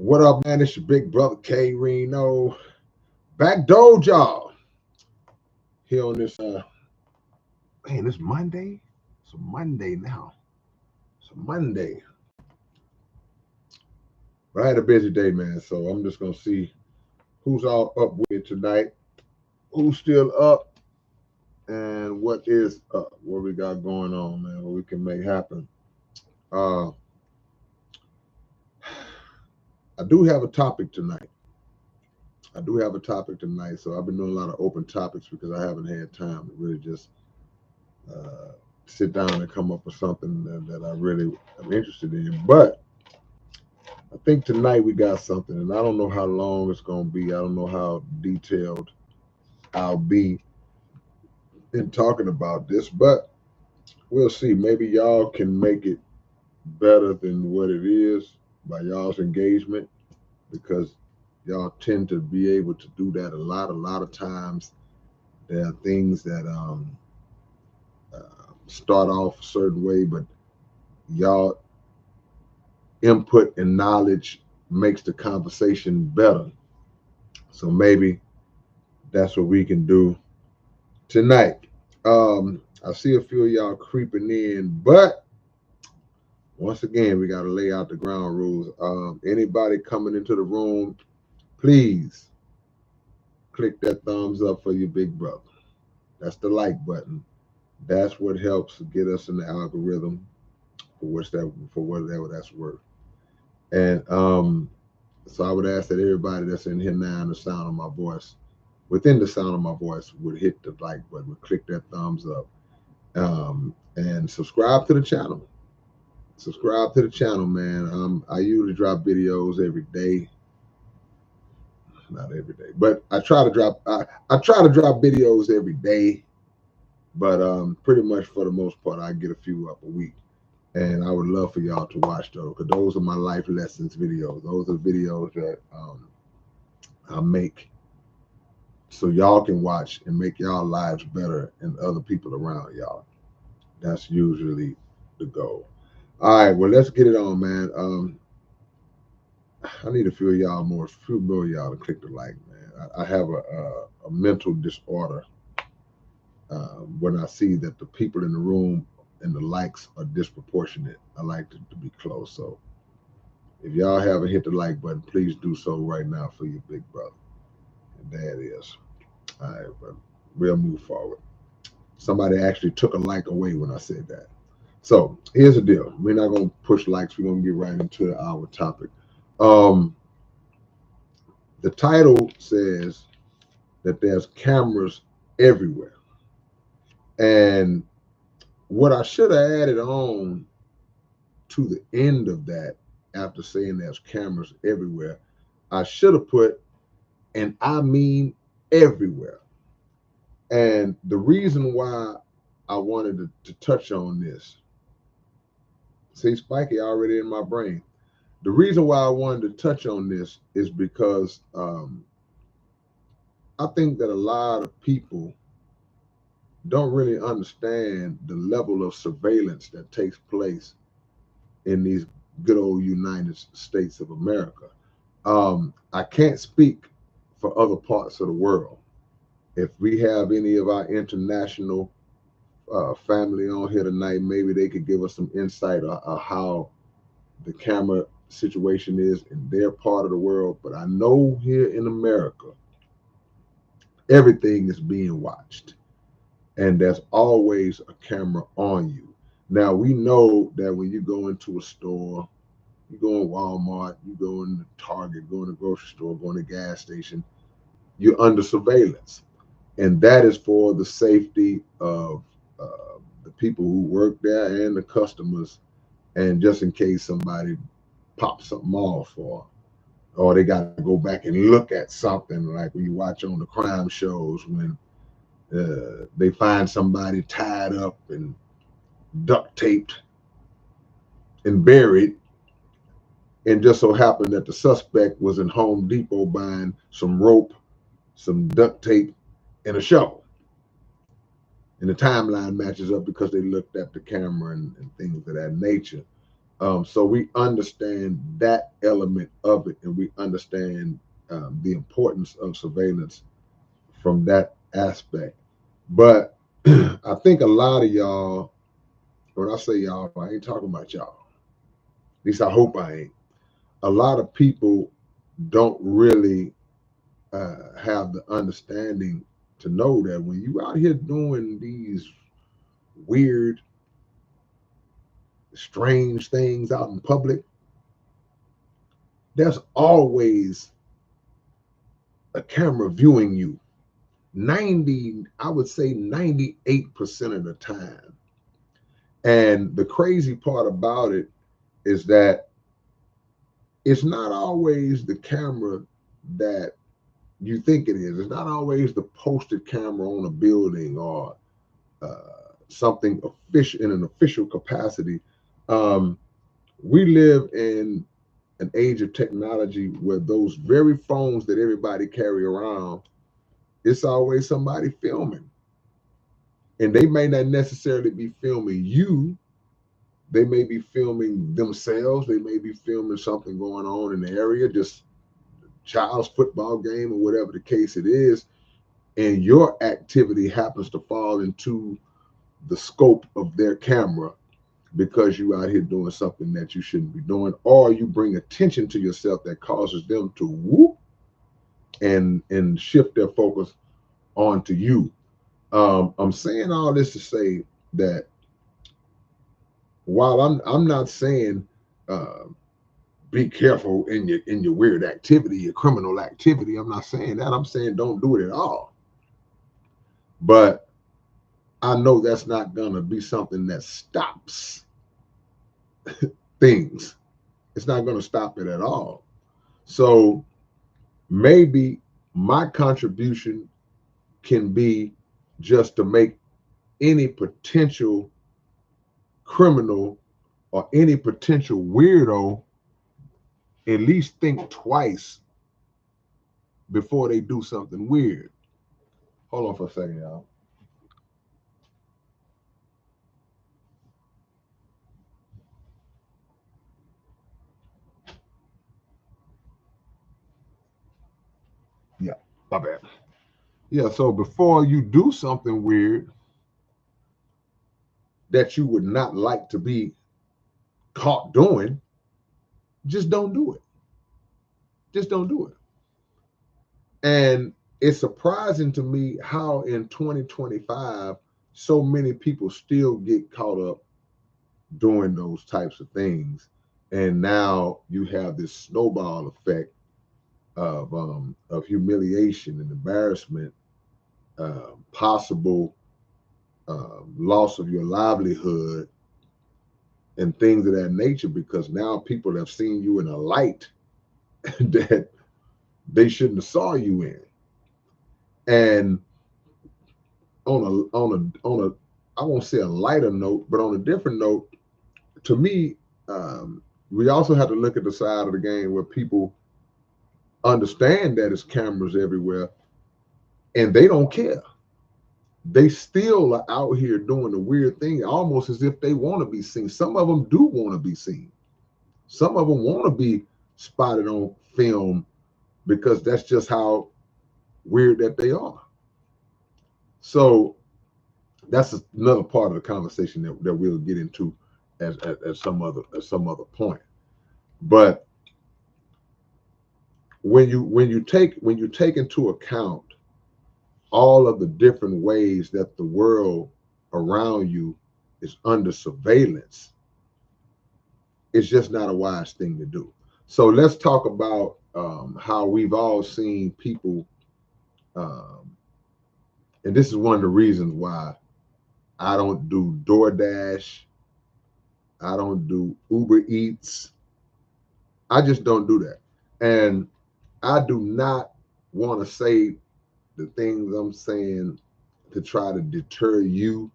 What up, man? It's your big brother K-Rino. Back door, y'all. Here on this man, it's Monday. It's a Monday now. It's a Monday. But I had a busy day, man. So I'm just gonna see who's all up with me tonight, who's still up, and what is up, what we got going on, man, what we can make happen. Uh I do have a topic tonight. I do have a topic tonight. So I've been doing a lot of open topics because I haven't had time to really just uh, sit down and come up with something that I really am interested in. But I think tonight we got something, and I don't know how long it's going to be. I don't know how detailed I'll be in talking about this, but we'll see. Maybe y'all can make it better than what it is by y'all's engagement because y'all tend to be able to do that a lot. A lot of times there are things that start off a certain way, but y'all input and knowledge makes the conversation better. So maybe that's what we can do tonight. I see a few of y'all creeping in, but once again, we got to lay out the ground rules. Anybody coming into the room, please click that thumbs up for your big brother. That's the like button. That's what helps get us in the algorithm for whatever that's worth. And so I would ask that everybody that's in here now in the sound of my voice, within the sound of my voice, would hit the like button, would click that thumbs up, and subscribe to the channel. Subscribe to the channel, man. I usually drop videos every day, not every day, but I try to drop. I try to drop videos every day, but pretty much for the most part, I get a few up a week. And I would love for y'all to watch those because those are my life lessons videos. Those are videos that I make so y'all can watch and make y'all lives better and other people around y'all. That's usually the goal. All right, well, let's get it on, man. I need a few more of y'all to click the like, man. I have a mental disorder when I see that the people in the room and the likes are disproportionate. I like to be close. So if y'all haven't hit the like button, please do so right now for your big brother. And there it is. All right, but we'll move forward. Somebody actually took a like away when I said that. So here's the deal. We're not going to push likes. We're going to get right into our topic. Um, the title says that there's cameras everywhere. And what I should have added on to the end of that, after saying there's cameras everywhere, I should have put, and I mean everywhere. And the reason why I wanted to touch on this, see, Spiky already in my brain. The reason why I wanted to touch on this is because I think that a lot of people don't really understand the level of surveillance that takes place in these good old United States of America. I can't speak for other parts of the world. If we have any of our international family on here tonight, maybe they could give us some insight on how the camera situation is in their part of the world. But I know here in America, everything is being watched, and there's always a camera on you. Now, we know that when you go into a store, you go in Walmart, you go in Target, go in the grocery store, go in the gas station, you're under surveillance. And that is for the safety of the people who work there and the customers, and just in case somebody pops something off, or they got to go back and look at something, like when you watch on the crime shows when they find somebody tied up and duct taped and buried, and just so happened that the suspect was in Home Depot buying some rope, some duct tape, and a shovel. And the timeline matches up because they looked at the camera and things of that nature. So we understand that element of it, and we understand the importance of surveillance from that aspect. But I think a lot of y'all, when I say y'all, I ain't talking about y'all. At least I hope I ain't. A lot of people don't really have the understanding to know that when you out here doing these weird, strange things out in public, there's always a camera viewing you. 90, I would say 98% of the time. And the crazy part about it is that it's not always the camera that you think it is. It's not always the posted camera on a building or something official in an official capacity. Um, we live in an age of technology where those very phones that everybody carry around, it's always somebody filming. And they may not necessarily be filming you. They may be filming themselves. They may be filming something going on in the area, just child's football game or whatever the case it is. And your activity happens to fall into the scope of their camera because you out here doing something that you shouldn't be doing, or you bring attention to yourself that causes them to whoop and shift their focus onto you. I'm saying all this to say that while I'm not saying uh, be careful in your weird activity, your criminal activity. I'm not saying that. I'm saying don't do it at all. But I know that's not gonna be something that stops things. It's not gonna stop it at all. So maybe my contribution can be just to make any potential criminal or any potential weirdo at least think twice before they do something weird. Hold on for a second, y'all. Yeah, my bad. Yeah, so before you do something weird that you would not like to be caught doing, just don't do it. Just don't do it. And it's surprising to me how in 2025 so many people still get caught up doing those types of things. And now you have this snowball effect of humiliation and embarrassment, possible loss of your livelihood, and things of that nature, because now people have seen you in a light that they shouldn't have saw you in. And on a I won't say a lighter note, but on a different note, to me, we also have to look at the side of the game where people understand that it's cameras everywhere and they don't care. They still are out here doing the weird thing, almost as if they want to be seen. Some of them do want to be seen. Some of them want to be spotted on film because that's just how weird that they are. So that's another part of the conversation that we'll get into at some other point. But when you take into account all of the different ways that the world around you is under surveillance, it's just not a wise thing to do. So let's talk about how we've all seen people, um, and this is one of the reasons why I don't do DoorDash, I don't do Uber Eats, I just don't do that. And I do not want to say the things I'm saying to try to deter you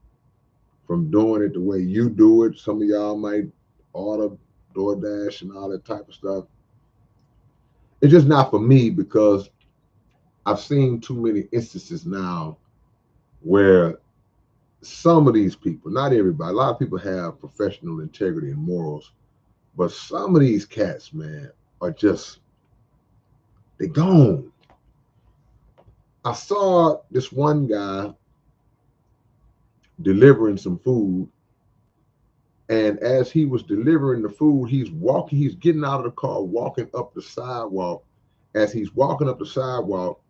from doing it the way you do it. Some of y'all might order DoorDash and all that type of stuff. It's just not for me because I've seen too many instances now where some of these people, not everybody, a lot of people have professional integrity and morals, But some of these cats, man, are just, they gone. I saw this one guy delivering some food, and as he was delivering the food, he's getting out of the car, walking up the sidewalk. As he's walking up the sidewalk,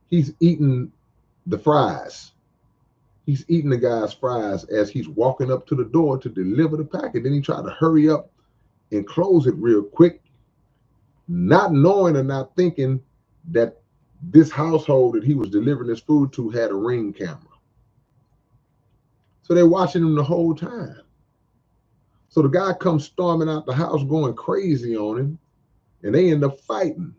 he's eating the fries. He's eating the guy's fries as he's walking up to the door to deliver the package. Then he tried to hurry up and close it real quick, not knowing or not thinking that this household that he was delivering this food to had a Ring camera. So they're watching him the whole time. So the guy comes storming out the house going crazy on him, and they end up fighting.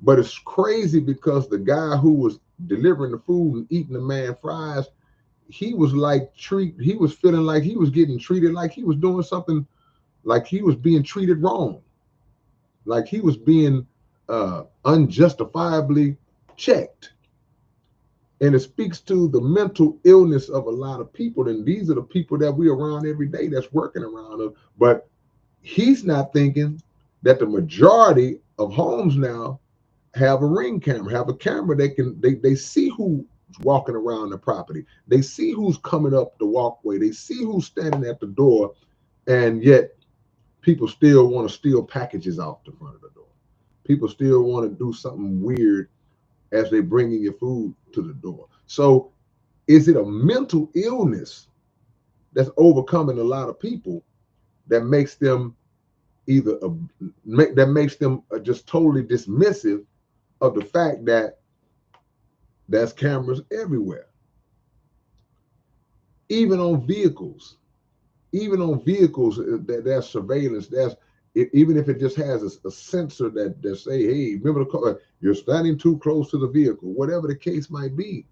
But it's crazy because the guy who was delivering the food and eating the man fries, he was feeling like he was getting treated like he was doing something, like he was being treated wrong, like he was being unjustifiably checked. And it speaks to the mental illness of a lot of people. And these are the people that we around every day that's working around us. But he's not thinking that the majority of homes now have a Ring camera, have a camera they see who's walking around the property. They see who's coming up the walkway. They see who's standing at the door. And yet people still want to steal packages off the front of the door. People still want to do something weird as they bring in your food to the door. So is it a mental illness that's overcoming a lot of people that makes them just totally dismissive of the fact that there's cameras everywhere, even on vehicles, that there's surveillance. Even if it just has a sensor that say, hey, remember the car, you're standing too close to the vehicle, whatever the case might be.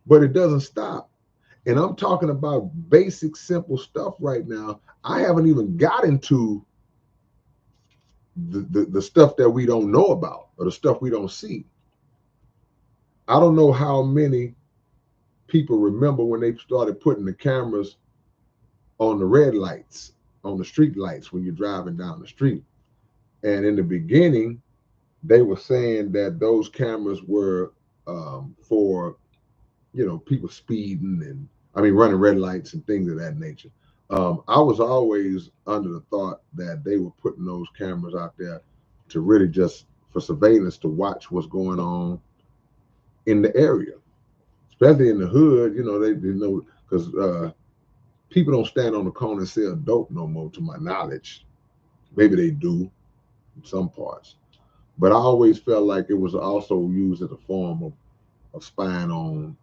But it doesn't stop. And I'm talking about basic, simple stuff right now. I haven't even got into the stuff that we don't know about or the stuff we don't see. I don't know how many people remember when they started putting the cameras on the red lights, on the street lights when you're driving down the street. And in the beginning, they were saying that those cameras were for, people speeding and running red lights and things of that nature. I was always under the thought that they were putting those cameras out there to really just for surveillance, to watch what's going on in the area, especially in the hood. Because people don't stand on the corner and sell dope no more, to my knowledge. Maybe they do in some parts, but I always felt like it was also used as a form of spying on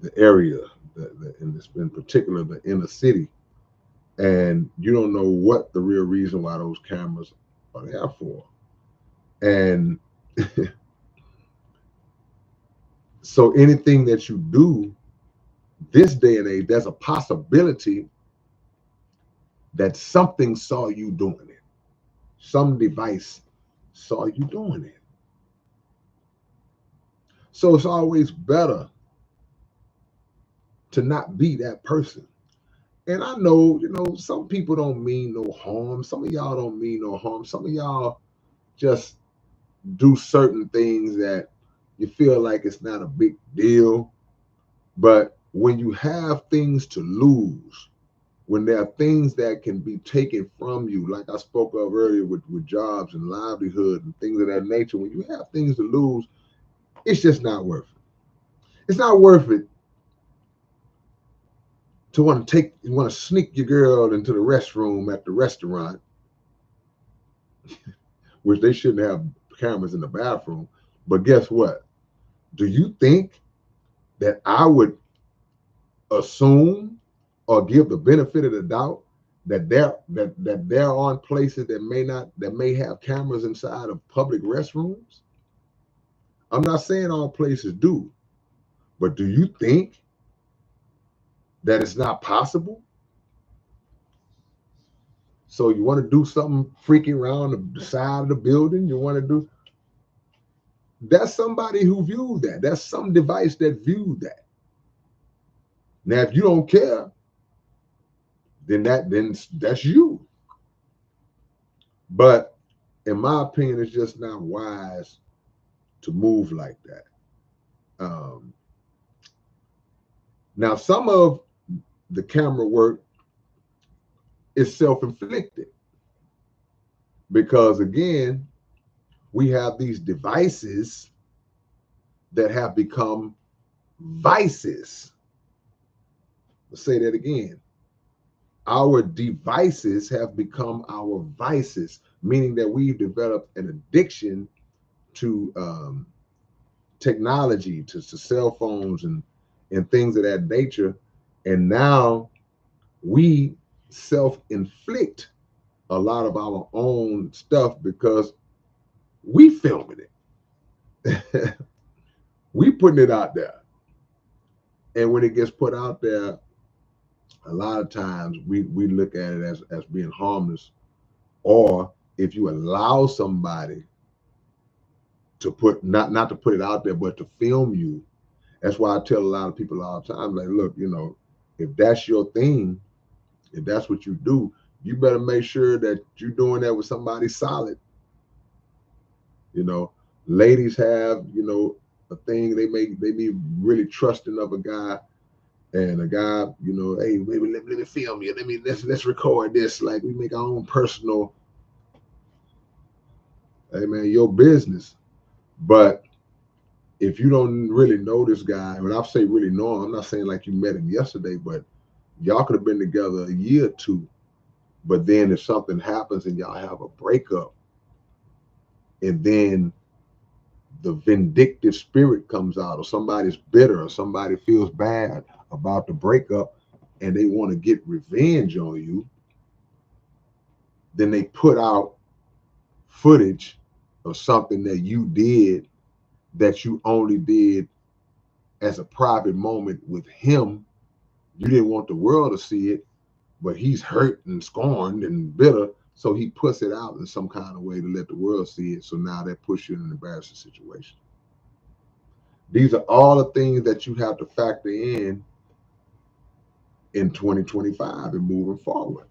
the area, in particular the inner city. And you don't know what the real reason why those cameras are there for. And so anything that you do this day and age, there's a possibility that something saw you doing it. Some device saw you doing it. So it's always better to not be that person. And I know, some people don't mean no harm. Some of y'all don't mean no harm. Some of y'all just do certain things that you feel like it's not a big deal. But when you have things to lose, when there are things that can be taken from you, like I spoke of earlier with jobs and livelihood and things of that nature, when you have things to lose, it's just not worth it. It's not worth it to want to sneak your girl into the restroom at the restaurant, which they shouldn't have cameras in the bathroom. But guess what? Do you think that I would assume or give the benefit of the doubt that there are places that may have cameras inside of public restrooms? I'm not saying all places do, but do you think that it's not possible? So you want to do something freaky around the side of the building? You want to do, that's somebody who viewed that. That's some device that viewed that. Now, if you don't care, then that's you. But in my opinion, it's just not wise to move like that. Um, Now, some of the camera work is self-inflicted because, again, we have these devices that have become vices. Let's say that again. Our devices have become our vices, meaning that we've developed an addiction to technology, to cell phones and things of that nature. And now we self-inflict a lot of our own stuff because we filming it. We putting it out there. And when it gets put out there, a lot of times we look at it as being harmless. Or if you allow somebody to put not to put it out there, but to film you, that's why I tell a lot of people all the time, like, look, if that's your thing, if that's what you do, you better make sure that you're doing that with somebody solid. You know, ladies have, a thing they be really trusting of a guy, and a guy, hey, baby, let me film you. Let's record this. Like we make our own personal, hey man, your business. But if you don't really know this guy, when I say really know him, I'm not saying like you met him yesterday, but y'all could have been together a year or two. But then if something happens and y'all have a breakup, and then the vindictive spirit comes out, or somebody's bitter, or somebody feels bad about the breakup and they want to get revenge on you, then they put out footage of something that you did that you only did as a private moment with him. You didn't want the world to see it, but he's hurt and scorned and bitter. So he puts it out in some kind of way to let the world see it. So now that puts you in an embarrassing situation. These are all the things that you have to factor in 2025 and moving forward.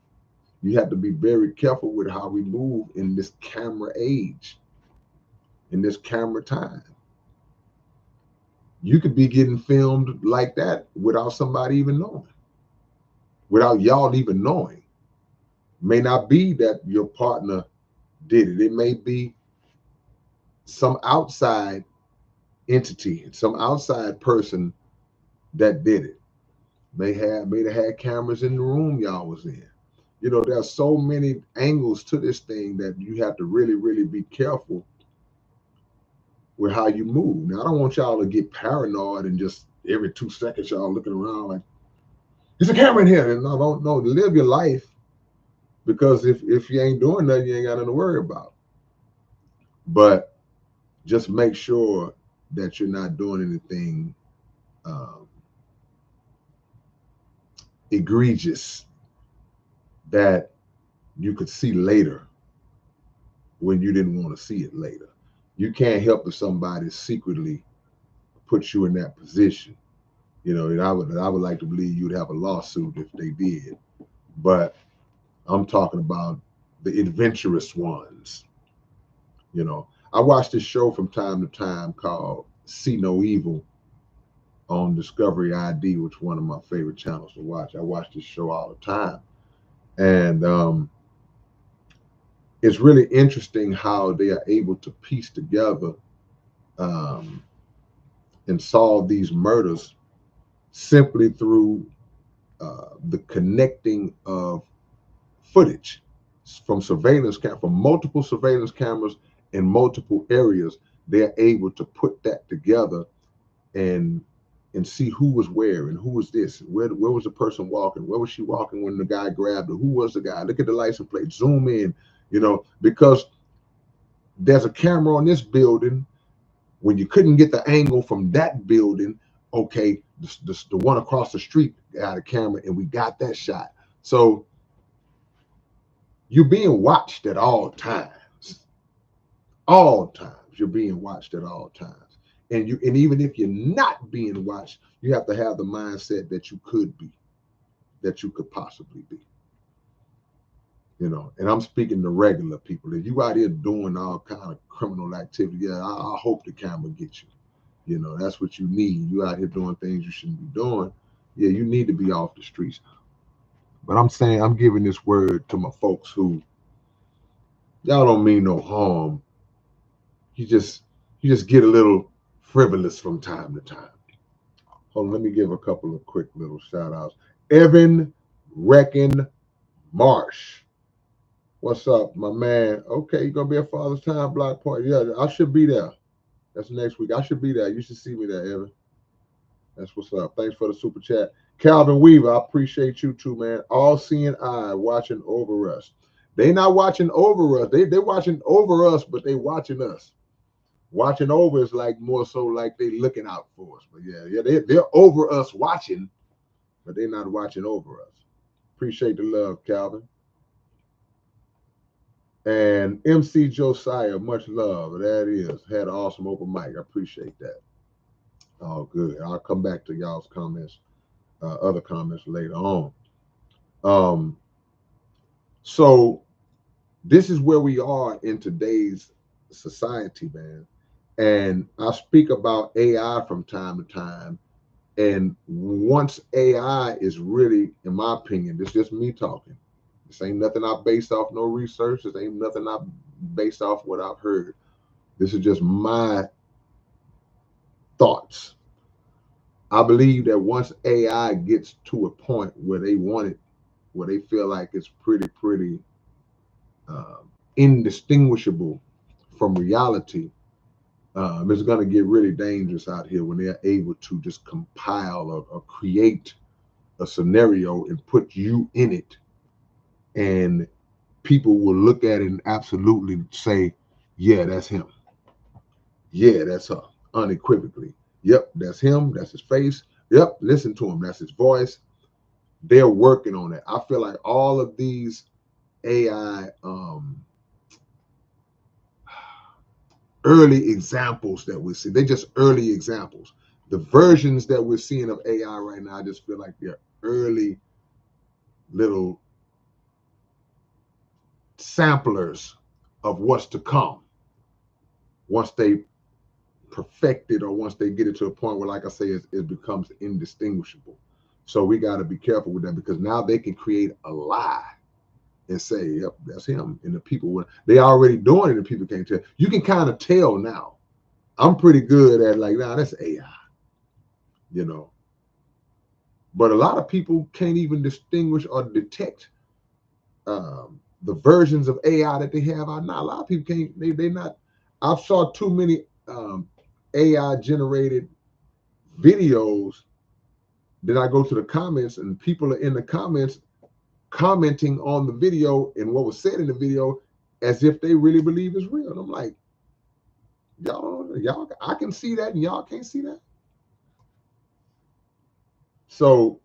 You have to be very careful with how we move in this camera age, in this camera time. You could be getting filmed like that without somebody even knowing, without y'all even knowing. May not be that your partner did it. It may be some outside entity, some outside person that did it. May have had cameras in the room y'all was in. There's so many angles to this thing that you have to really, really be careful with how you move. Now, I don't want y'all to get paranoid and just every 2 seconds y'all looking around like, there's a camera in here. And no, don't live your life, because if you ain't doing nothing, you ain't got nothing to worry about. But just make sure that you're not doing anything egregious that you could see later when you didn't want to see it later. You can't help if somebody secretly puts you in that position. And I would like to believe you'd have a lawsuit if they did. But I'm talking about the adventurous ones. I watch this show from time to time called See No Evil on Discovery ID, which is one of my favorite channels to watch. I watch this show all the time. And it's really interesting how they are able to piece together and solve these murders simply through the connecting of footage from from multiple surveillance cameras in multiple areas. They're able to put that together and see who was where and who was this, where was the person walking, where was she walking when the guy grabbed her, who was the guy, look at the license plate, zoom in, because there's a camera on this building. When you couldn't get the angle from that building, okay, the one across the street got a camera and we got that shot. So you're being watched at all times. All times you're being watched at all times. And even if you're not being watched, you have to have the mindset that you could be, that you could possibly be. you know, and I'm speaking to regular people. If you out here doing all kind of criminal activity, yeah, I hope the camera gets you. You know, that's what you need. You out here doing things you shouldn't be doing. Yeah, you need to be off the streets. But I'm saying I'm giving this word to my folks who y'all don't mean no harm. You just you just get a little frivolous from time to time. Hold on, let me give a couple of quick little shout outs. Evan Reckon Marsh. What's up, my man? Okay, you gonna be at Father's Time Block Party? Yeah, I should be there. That's next week. I should be there. You should see me there, Evan. That's what's up. Thanks for the super chat. Calvin Weaver, I appreciate you too, man. All seeing eye watching over us. They not watching over us. They watching over us, but they watching us. Watching over is like more so like they looking out for us. But yeah, they're over us watching, but they're not watching over us. Appreciate the love, Calvin. And MC Josiah, much love. That is. Had an awesome open mic. I appreciate that. Oh, good. I'll come back to y'all's comments, other comments later on. So this is where we are in today's society, man. And I speak about AI from time to time. And once AI is really, in my opinion, this is just me talking. This ain't nothing I based off no research. This ain't nothing I based off what I've heard. This is just my thoughts. I believe that once AI gets to a point where they want it, where they feel like it's pretty indistinguishable from reality, it's going to get really dangerous out here when they're able to just compile or create a scenario and put you in it, and people will look at it and absolutely say, yeah, that's him. Yeah, that's her, unequivocally. Yep, that's him. That's his face. Yep, listen to him. That's his voice. They're working on it. I feel like all of these AI early examples that we see, they're just early examples. The versions that we're seeing of AI right now, I just feel like they're early little samplers of what's to come once they perfect it, or once they get it to a point where, like I say, it becomes indistinguishable. So we got to be careful with that, because now they can create a lie and say, yep, that's him. And the people, when they already doing it and people can't tell. You can kind of tell now. I'm pretty good at like, nah, that's AI, you know. But a lot of people can't even distinguish or detect the versions of AI that they have out now. A lot of people can't, they not, I've saw too many AI generated videos. Then I go to the comments and people are in the comments commenting on the video and what was said in the video as if they really believe it's real. And I'm like, y'all, I can see that and y'all can't see that. So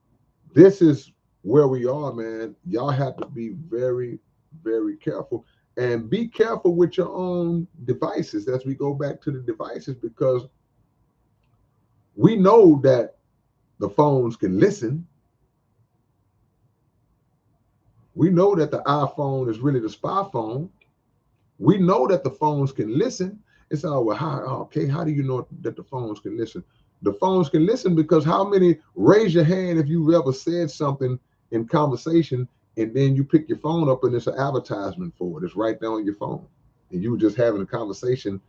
this is where we are, man. Y'all have to be very, very careful, and be careful with your own devices as we go back to the devices, because we know that the phones can listen. We know that the iPhone is really the spy phone. We know that the phones can listen. It's all, well, how do you know that the phones can listen? The phones can listen because how many, raise your hand if you've ever said something in conversation and then you pick your phone up and it's an advertisement for it. It's right there on your phone. And you were just having a conversation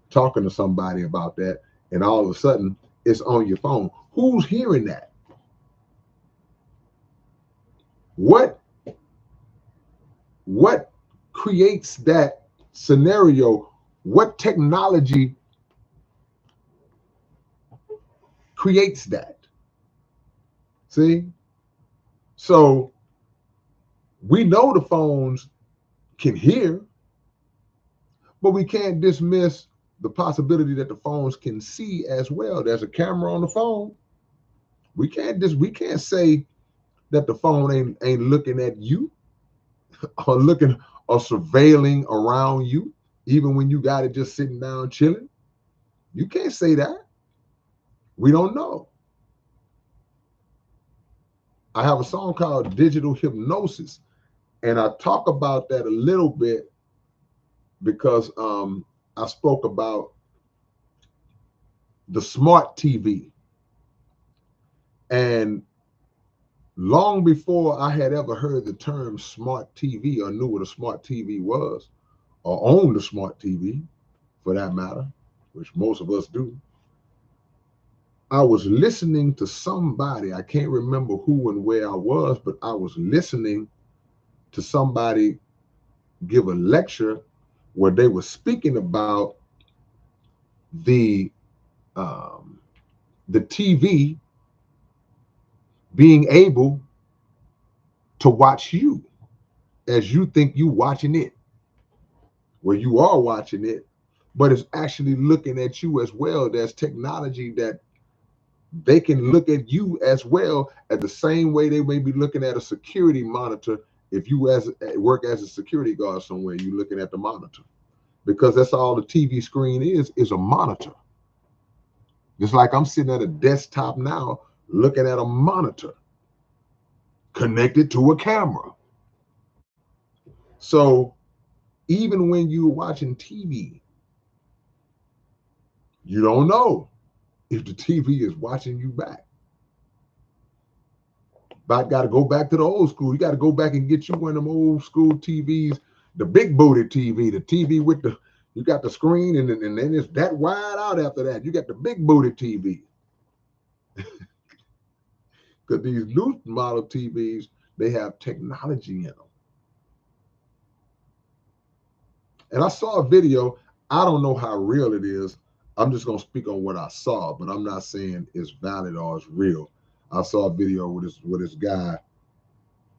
talking to somebody about that, and all of a sudden it's on your phone. Who's hearing that? What creates that scenario? What technology creates that? See? So we know the phones can hear, but we can't dismiss the possibility that the phones can see as well. There's a camera on the phone. We can't say that the phone ain't looking at you or looking or surveilling around you, even when you got it just sitting down chilling. You can't say that. We don't know. I have a song called Digital Hypnosis. And I talk about that a little bit because I spoke about the smart TV. And long before I had ever heard the term smart TV or knew what a smart TV was or owned a smart TV for that matter, which most of us do, I was listening to somebody. I can't remember who and where I was, but I was listening to somebody give a lecture where they were speaking about the um, the TV being able to watch you as you think you watching it, where you are watching it, but it's actually looking at you as well. There's technology that they can look at you as well at the same way they may be looking at a security monitor. If you work as a security guard somewhere, you're looking at the monitor because that's all the TV screen is a monitor. Just like I'm sitting at a desktop now looking at a monitor connected to a camera. So even when you're watching TV, you don't know if the TV is watching you back. But I got to go back to the old school. You got to go back and get you one of them old school TVs, the big booty TV, the TV with the, you got the screen and then it's that wide out after that. You got the big booty TV. Because these new model TVs, they have technology in them. And I saw a video. I don't know how real it is. I'm just going to speak on what I saw, but I'm not saying it's valid or it's real. I saw a video with this guy.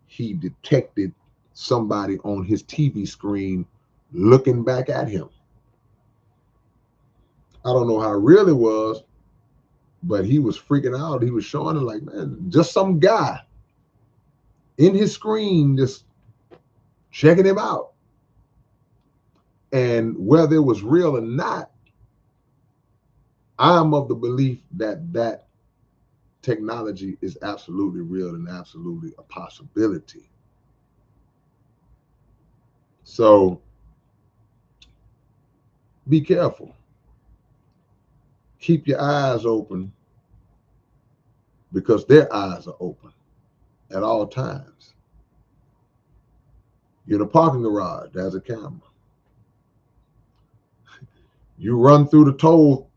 He detected somebody on his TV screen looking back at him. I don't know how real it was, but he was freaking out. He was showing it like, man, just some guy in his screen just checking him out. And whether it was real or not, I'm of the belief that that technology is absolutely real and absolutely a possibility. So be careful. Keep your eyes open because their eyes are open at all times. You're in a parking garage, there's a camera. You run through the toll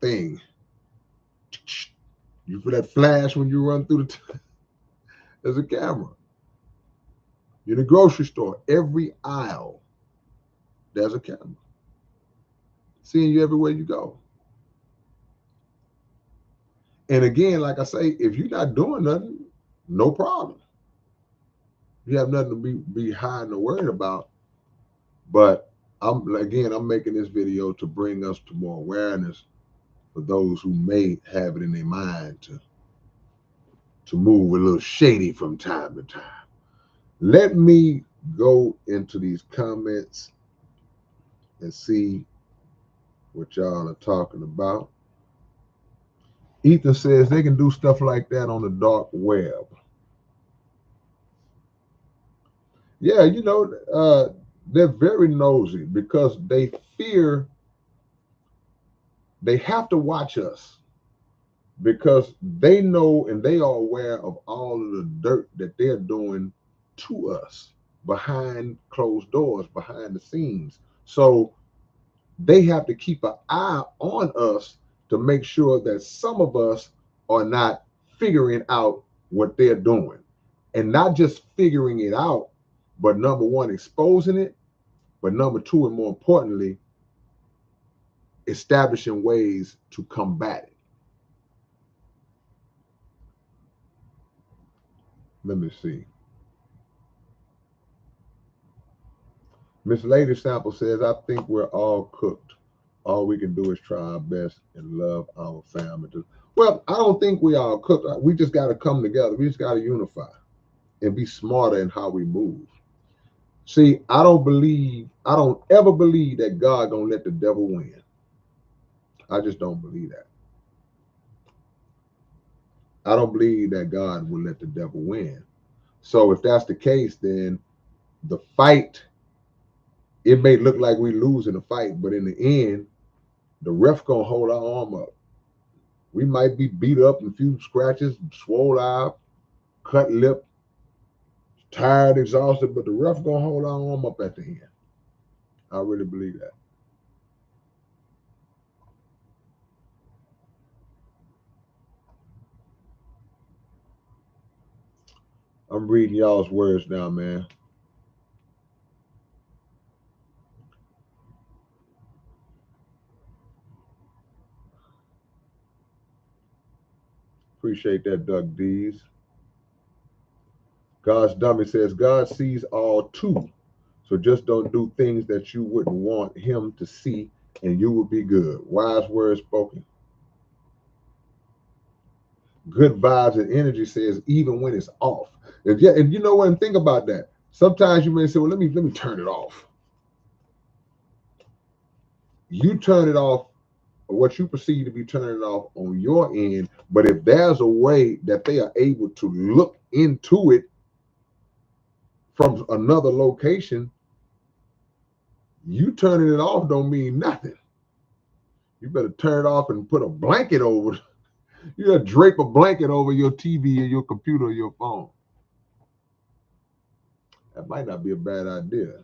thing. You feel that flash when you run through there's a camera. You're in a grocery store, every aisle, there's a camera. Seeing you everywhere you go. And again, like I say, if you're not doing nothing, no problem. You have nothing to be hiding or worried about. But I'm making this video to bring us to more awareness for those who may have it in their mind to move a little shady from time to time. Let me go into these comments and see what y'all are talking about. Ethan says they can do stuff like that on the dark web. Yeah, they're very nosy because they fear they have to watch us because they know and they are aware of all of the dirt that they're doing to us behind closed doors, behind the scenes. So they have to keep an eye on us to make sure that some of us are not figuring out what they're doing. And not just figuring it out, but number one, exposing it, but number two, and more importantly, establishing ways to combat it. Let me see. Miss Lady Sample says, I think we're all cooked. All we can do is try our best and love our family. Well, I don't think we all cooked. We just got to come together. We just got to unify and be smarter in how we move. See, I don't ever believe that God gonna let the devil win. I just don't believe that. I don't believe that God will let the devil win. So if that's the case, then the fight, it may look like we lose in the fight, but in the end, the ref gonna hold our arm up. We might be beat up and a few scratches, swole eye, cut lip, tired, exhausted, but the ref gonna hold our arm up at the end. I really believe that. I'm reading y'all's words now, man. Appreciate that, Doug D's. God's dummy says God sees all too. So just don't do things that you wouldn't want him to see, and you will be good. Wise words spoken. Good vibes and energy says even when it's off. And yeah, and you know what? And think about that. Sometimes you may say, "Well, let me turn it off." You turn it off, or what you perceive to be turning it off on your end. But if there's a way that they are able to look into it from another location, you turning it off don't mean nothing. You better turn it off and put a blanket over. You gotta drape a blanket over your TV or your computer or your phone. That might not be a bad idea.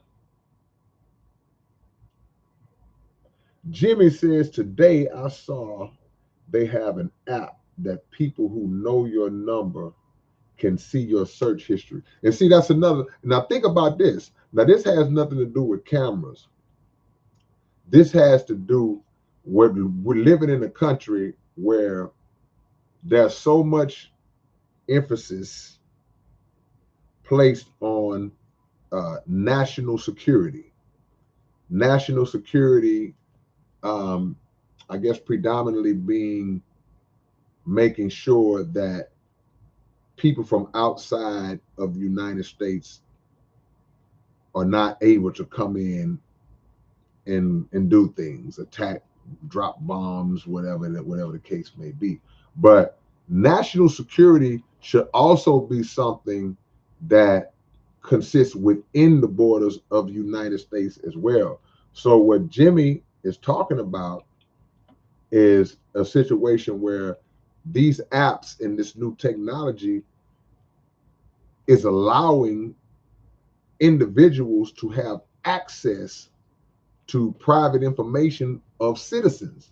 Jimmy says today I saw they have an app that people who know your number can see your search history. And see, that's another. Now think about this. Now this has nothing to do with cameras. This has to do with we're living in a country where there's so much emphasis placed on national security. National security, I guess, predominantly being making sure that people from outside of the United States are not able to come in and do things, attack, drop bombs, whatever the case may be. But national security should also be something that consists within the borders of the United States as well. So what Jimmy is talking about is a situation where these apps and this new technology is allowing individuals to have access to private information of citizens.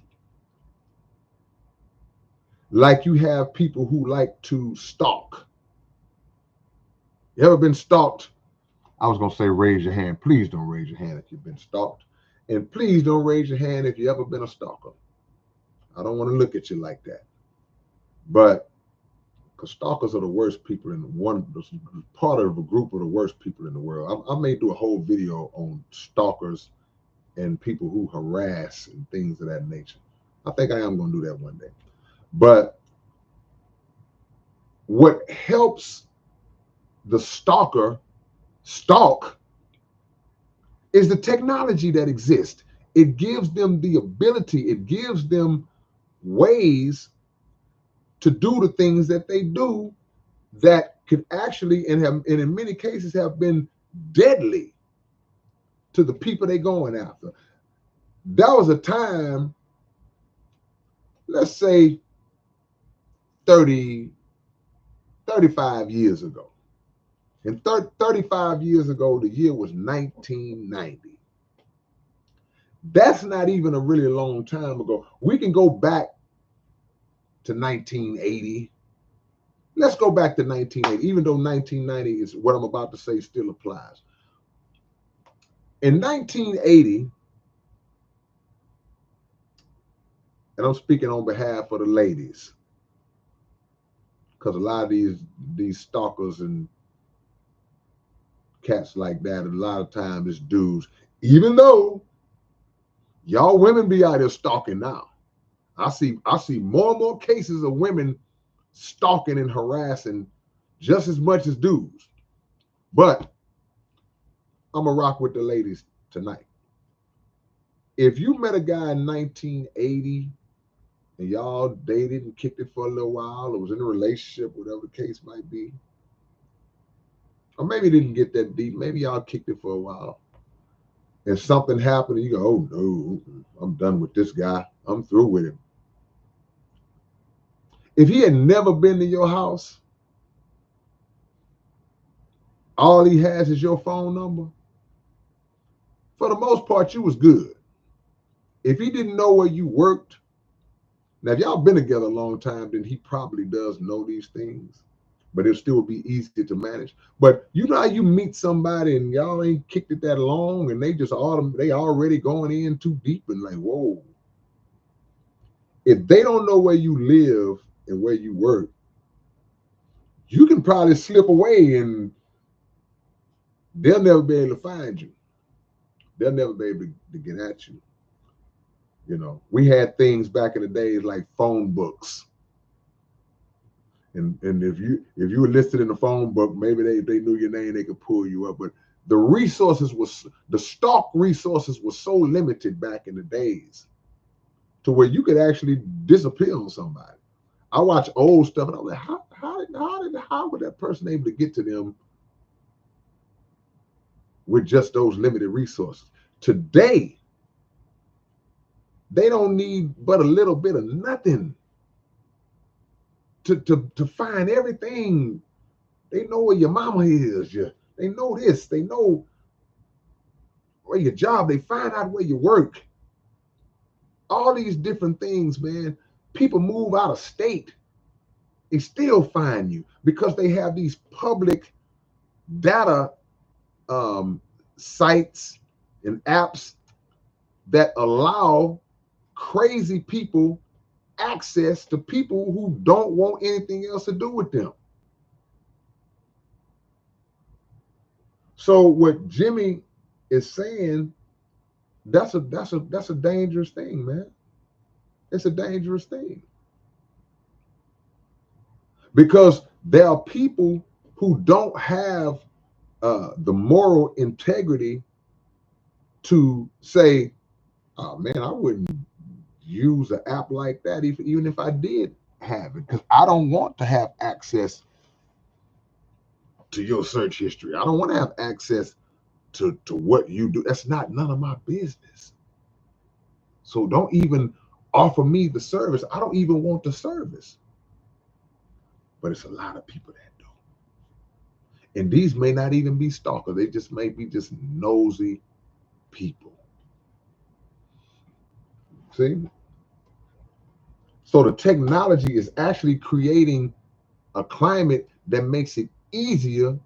Like you have people who like to stalk. You ever been stalked? I was going to say raise your hand. Please don't raise your hand if you've been stalked. And please don't raise your hand if you've ever been a stalker. I don't want to look at you like that. But because stalkers are the worst people in the one part of a group of the worst people in the world. I may do a whole video on stalkers and people who harass and things of that nature. I think I am going to do that one day. But what helps the stalker stalk is the technology that exists. It gives them the ability, it gives them ways to do the things that they do that could actually and in many cases have been deadly to the people they're going after. That was a time, let's say 30, 35 years ago. And 35 years ago, the year was 1990. That's not even a really long time ago. We can go back to 1980. Let's go back to 1980, even though 1990 is what I'm about to say still applies. In 1980, and I'm speaking on behalf of the ladies, because a lot of these stalkers and cats like that, a lot of times it's dudes. Even though y'all women be out there stalking now, I see more and more cases of women stalking and harassing just as much as dudes. But I'm gonna rock with the ladies tonight. If you met a guy in 1980 and y'all dated and kicked it for a little while, or was in a relationship, whatever the case might be, Or maybe it didn't get that deep. Maybe y'all kicked it for a while. And something happened, and you go, oh no, I'm done with this guy. I'm through with him. If he had never been to your house, all he has is your phone number, for the most part, you was good. If he didn't know where you worked, now if y'all been together a long time, then he probably does know these things, but it'll still be easy to manage. But you know how you meet somebody and y'all ain't kicked it that long, and they just they already going in too deep and like, whoa. If they don't know where you live and where you work, you can probably slip away and they'll never be able to find you. They'll never be able to get at you. You know, we had things back in the days like phone books. And if you were listed in the phone book, maybe they knew your name, they could pull you up. But the stock resources were so limited back in the days to where you could actually disappear on somebody. I watch old stuff and I'm like, how would that person able to get to them with just those limited resources? Today, they don't need but a little bit of nothing to find everything. They know where your mama is. They know this. They know where your job. They find out where you work. All these different things, man. People move out of state. They still find you because they have these public data sites and apps that allow crazy people access to people who don't want anything else to do with them. So what Jimmy is saying, that's a dangerous thing, man. It's a dangerous thing because there are people who don't have the moral integrity to say, "Oh man, I wouldn't use an app like that even if I did have it, because I don't want to have access to your search history. I don't want to have access to what you do. That's not none of my business. So don't even offer me the service. I don't even want the service." But it's a lot of people that do. And these may not even be stalkers. They just may be just nosy people. See? So the technology is actually creating a climate that makes it easier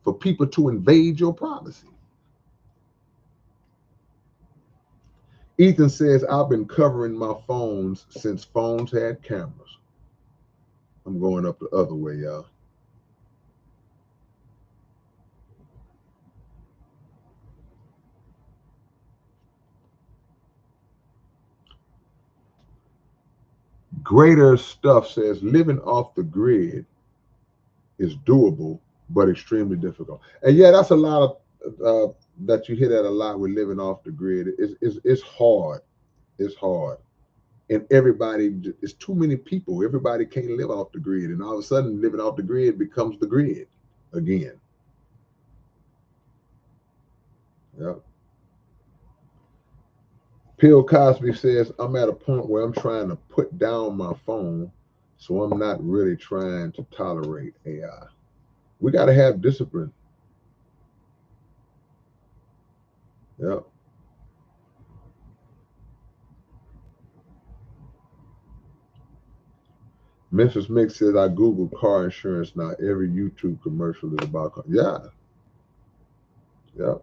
for people to invade your privacy. Ethan says, I've been covering my phones since phones had cameras. I'm going up the other way, y'all. Greater Stuff says, living off the grid is doable, but extremely difficult. And yeah, that's a lot of that you hear that a lot with living off the grid. It's hard. It's hard. And everybody, it's too many people. Everybody can't live off the grid. And all of a sudden, living off the grid becomes the grid again. Yeah. Bill Cosby says, I'm at a point where I'm trying to put down my phone, so I'm not really trying to tolerate AI. We got to have discipline. Yeah. Memphis Mix says, I Google car insurance now. Every YouTube commercial is about car. Yeah. Yeah.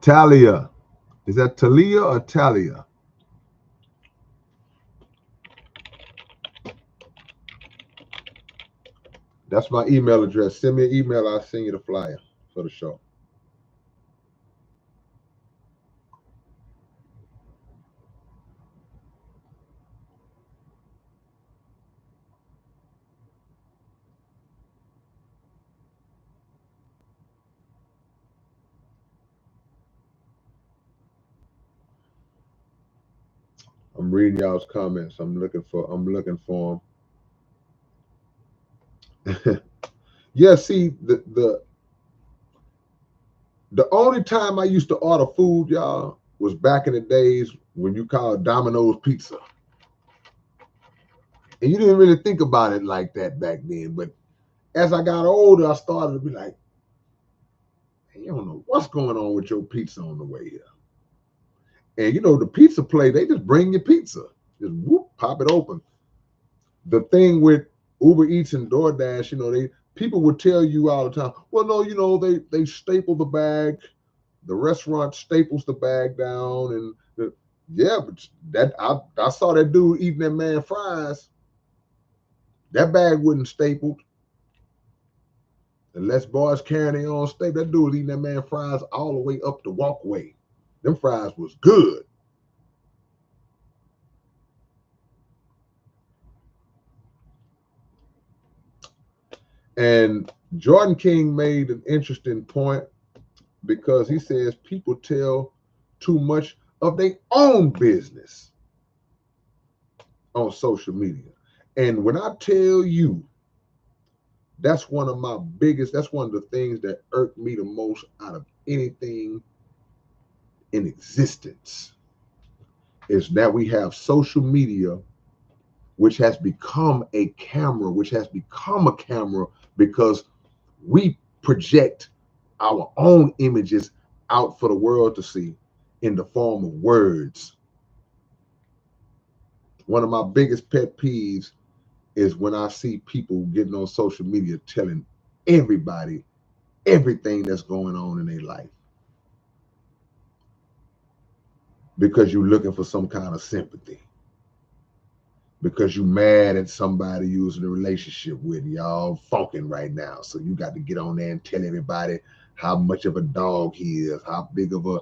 Talia. Is that Talia or Talia? That's my email address. Send me an email. I'll send you the flyer for the show. I'm reading y'all's comments. I'm looking for them. Yeah, see, the only time I used to order food, y'all, was back in the days when you called Domino's Pizza. And you didn't really think about it like that back then. But as I got older, I started to be like, hey, you don't know what's going on with your pizza on the way here. And you know, the pizza place, they just bring you pizza. Just whoop, pop it open. The thing with Uber Eats and DoorDash, you know, people would tell you all the time, well, no, you know, they staple the bag. The restaurant staples the bag down, and yeah, but that I saw that dude eating that man fries. That bag wasn't stapled. Unless boys carrying their own staple, that dude was eating that man fries all the way up the walkway. Them fries was good. And Jordan King made an interesting point because he says people tell too much of their own business on social media. And when I tell you, that's one of the things that irked me the most out of anything in existence is that we have social media, which has become a camera, because we project our own images out for the world to see in the form of words. One of my biggest pet peeves is when I see people getting on social media telling everybody everything that's going on in their life because you're looking for some kind of sympathy, because you mad at somebody you was in a relationship with, y'all funking right now. So you got to get on there and tell everybody how much of a dog he is, how big of a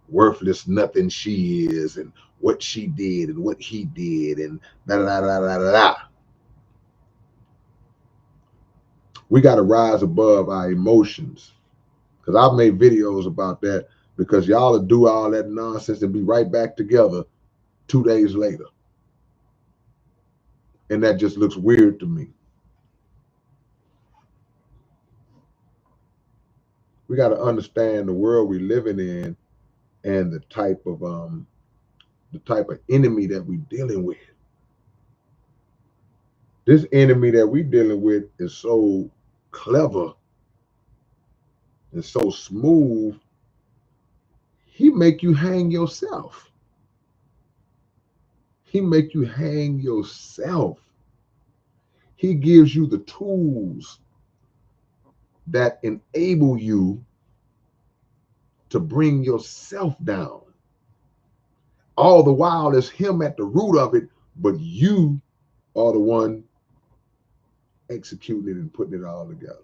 worthless nothing she is, and what she did and what he did, and da da da da da da. We got to rise above our emotions. Because I've made videos about that because y'all will do all that nonsense and be right back together 2 days later. And that just looks weird to me. We got to understand the world we're living in and the type of enemy that we're dealing with. This enemy that we're dealing with is so clever and so smooth. He make you hang yourself. He make you hang yourself. He gives you the tools that enable you to bring yourself down. All the while, it's him at the root of it, but you are the one executing it and putting it all together.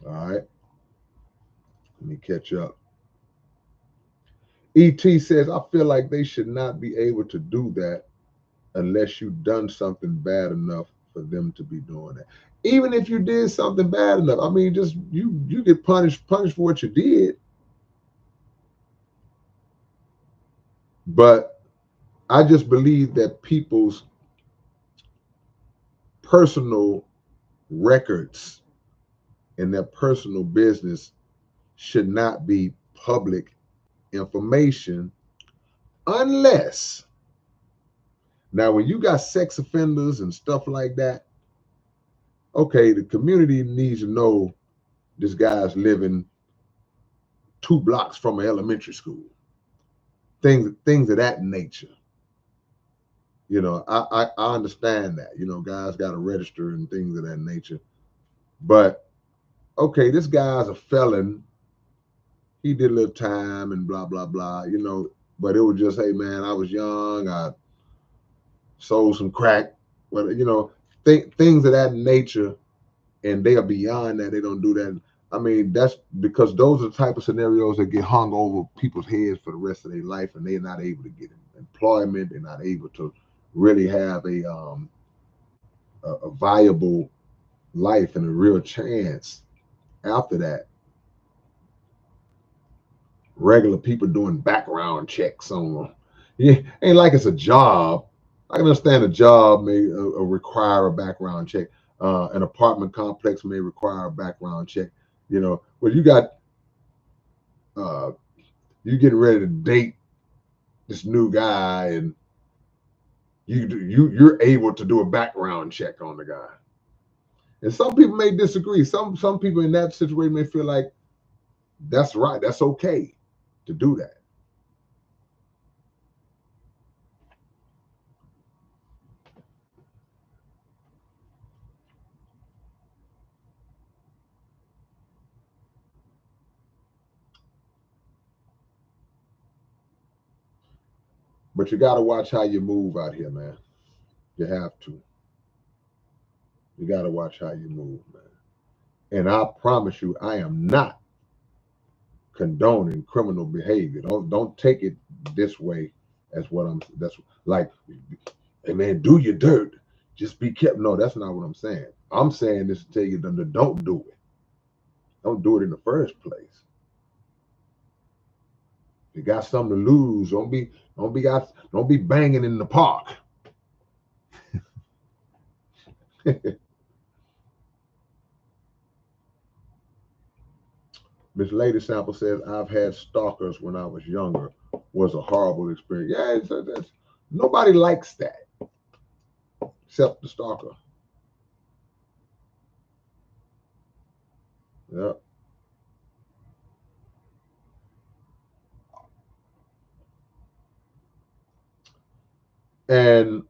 All right. Let me catch up. ET says, I feel like they should not be able to do that unless you've done something bad enough for them to be doing that. Even if you did something bad enough, I mean, just you get punished for what you did. But I just believe that people's personal records and their personal business should not be public information unless, now when you got sex offenders and stuff like that, okay, the community needs to know this guy's living 2 blocks from an elementary school. Things of that nature. You know, I understand that. You know, guys got to register and things of that nature. But okay, this guy's a felon. He did a little time and blah blah blah. You know, but it was just, hey man, I was young. I sold some crack. But you know, things of that nature, and they are beyond that. They don't do that. I mean, that's because those are the type of scenarios that get hung over people's heads for the rest of their life, and they're not able to get employment. They're not able to really have a viable life and a real chance after that. Regular people doing background checks on them. Yeah, ain't like it's a job. I can understand a job may require a background check. An apartment complex may require a background check. You know, but uh, you getting ready to date this new guy, and you're able to do a background check on the guy. And some people may disagree. Some people in that situation may feel like that's right, that's okay to do that. But you got to watch how you move out here, man. You have to. You got to watch how you move, man. And I promise you, I am not condoning criminal behavior. Don't take it this way as what I'm. That's like, hey man, do your dirt. Just be kept. No, that's not what I'm saying. I'm saying this to tell you that don't do it. Don't do it in the first place. You got something to lose. Don't be banging in the park. Miss Lady Sample says, I've had stalkers when I was younger. Was a horrible experience. Yeah, nobody likes that except the stalker. Yeah. And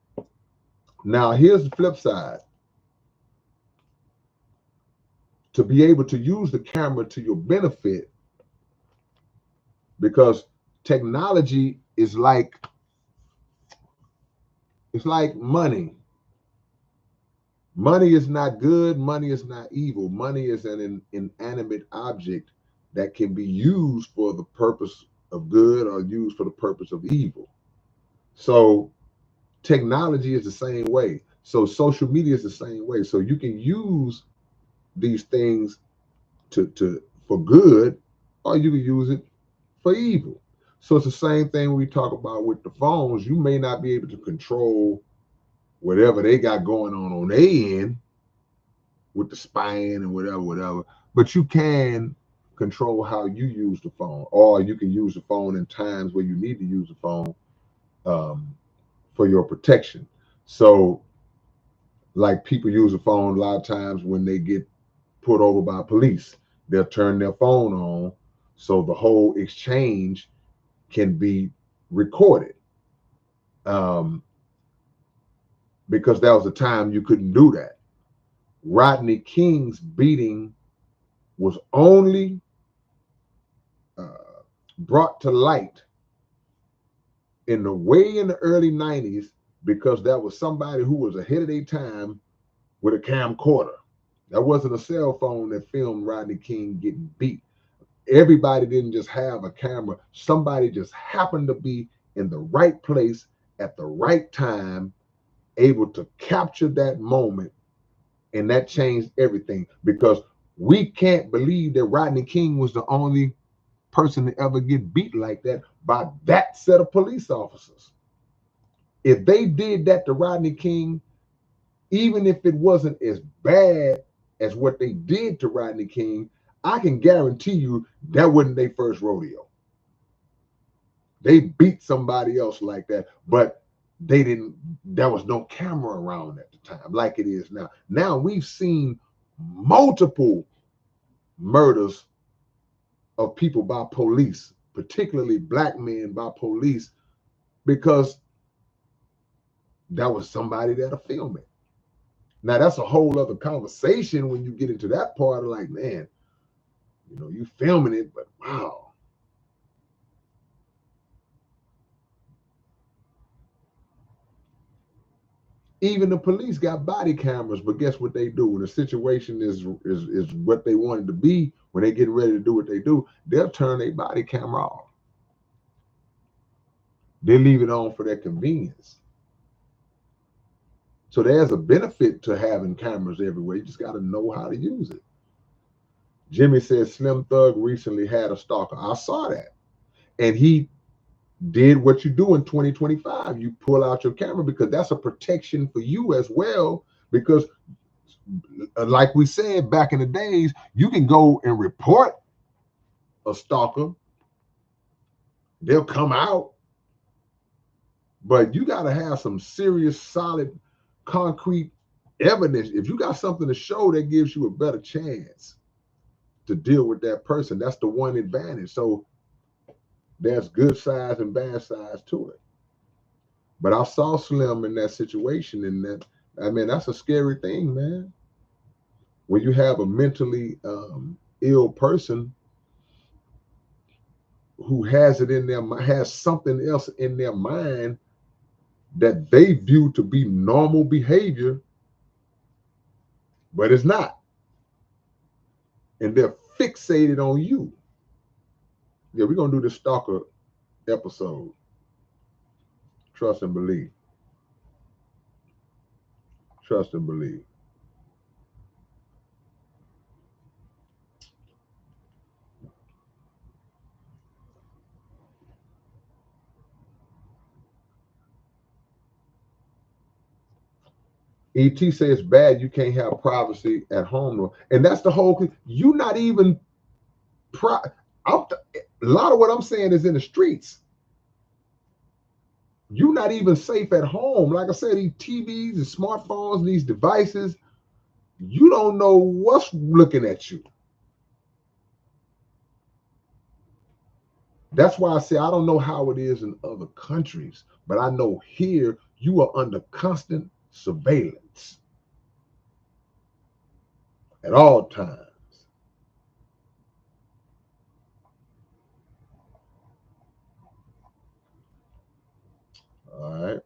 now here's the flip side. To be able to use the camera to your benefit, because technology is like, it's like money. Money is not good. Money is not evil. Money is an inanimate object that can be used for the purpose of good or used for the purpose of evil. So technology is the same way. So social media is the same way. So you can use these things to for good, or you can use it for evil. So it's the same thing we talk about with the phones. You may not be able to control whatever they got going on their end with the spying and whatever, but you can control how you use the phone, or you can use the phone in times where you need to use the phone um, for your protection. So, like people use the phone a lot of times when they get put over by police, they'll turn their phone on so the whole exchange can be recorded. Um, because that was a time you couldn't do that. Rodney King's beating was only uh, brought to light in the early 90s because that was somebody who was ahead of their time with a camcorder. That wasn't a cell phone that filmed Rodney King getting beat. Everybody didn't just have a camera. Somebody just happened to be in the right place at the right time, able to capture that moment, and that changed everything because we can't believe that Rodney King was the only person to ever get beat like that by that set of police officers. If they did that to Rodney King, even if it wasn't as bad as what they did to Rodney King, I can guarantee you that wasn't their first rodeo. They beat somebody else like that, but they didn't, there was no camera around at the time like it is now. Now we've seen multiple murders of people by police, particularly black men by police, because that was somebody that'll film it. Now that's a whole other conversation when you get into that part of like, man, you filming it, but wow. Even the police got body cameras, but guess what they do when the situation is what they wanted to be? When they get ready to do what they do, they'll turn their body camera off. They leave it on for their convenience. So there's a benefit to having cameras everywhere. You just got to know how to use it. Jimmy says Slim Thug recently had a stalker. I saw that, and he did what you do in 2025. You pull out your camera because that's a protection for you as well. Because, like we said back in the days, you can go and report a stalker, they'll come out, but you got to have some serious, solid, concrete evidence. If you got something to show, that gives you a better chance to deal with that person. That's the one advantage. So there's good sides and bad sides to it. But I saw Slim in that situation, and that, I mean, that's a scary thing, man. When you have a mentally ill person who has it in their has something else in their mind that they view to be normal behavior, but it's not, and they're fixated on you. Yeah, we're gonna do this stalker episode. Trust and believe. Trust and believe. ET says bad. You can't have privacy at home, and that's the whole thing. You're not even. A lot of what I'm saying is in the streets. You're not even safe at home. Like I said, these TVs and smartphones, and these devices, you don't know what's looking at you. That's why I say I don't know how it is in other countries, but I know here you are under constant surveillance at all times. All right.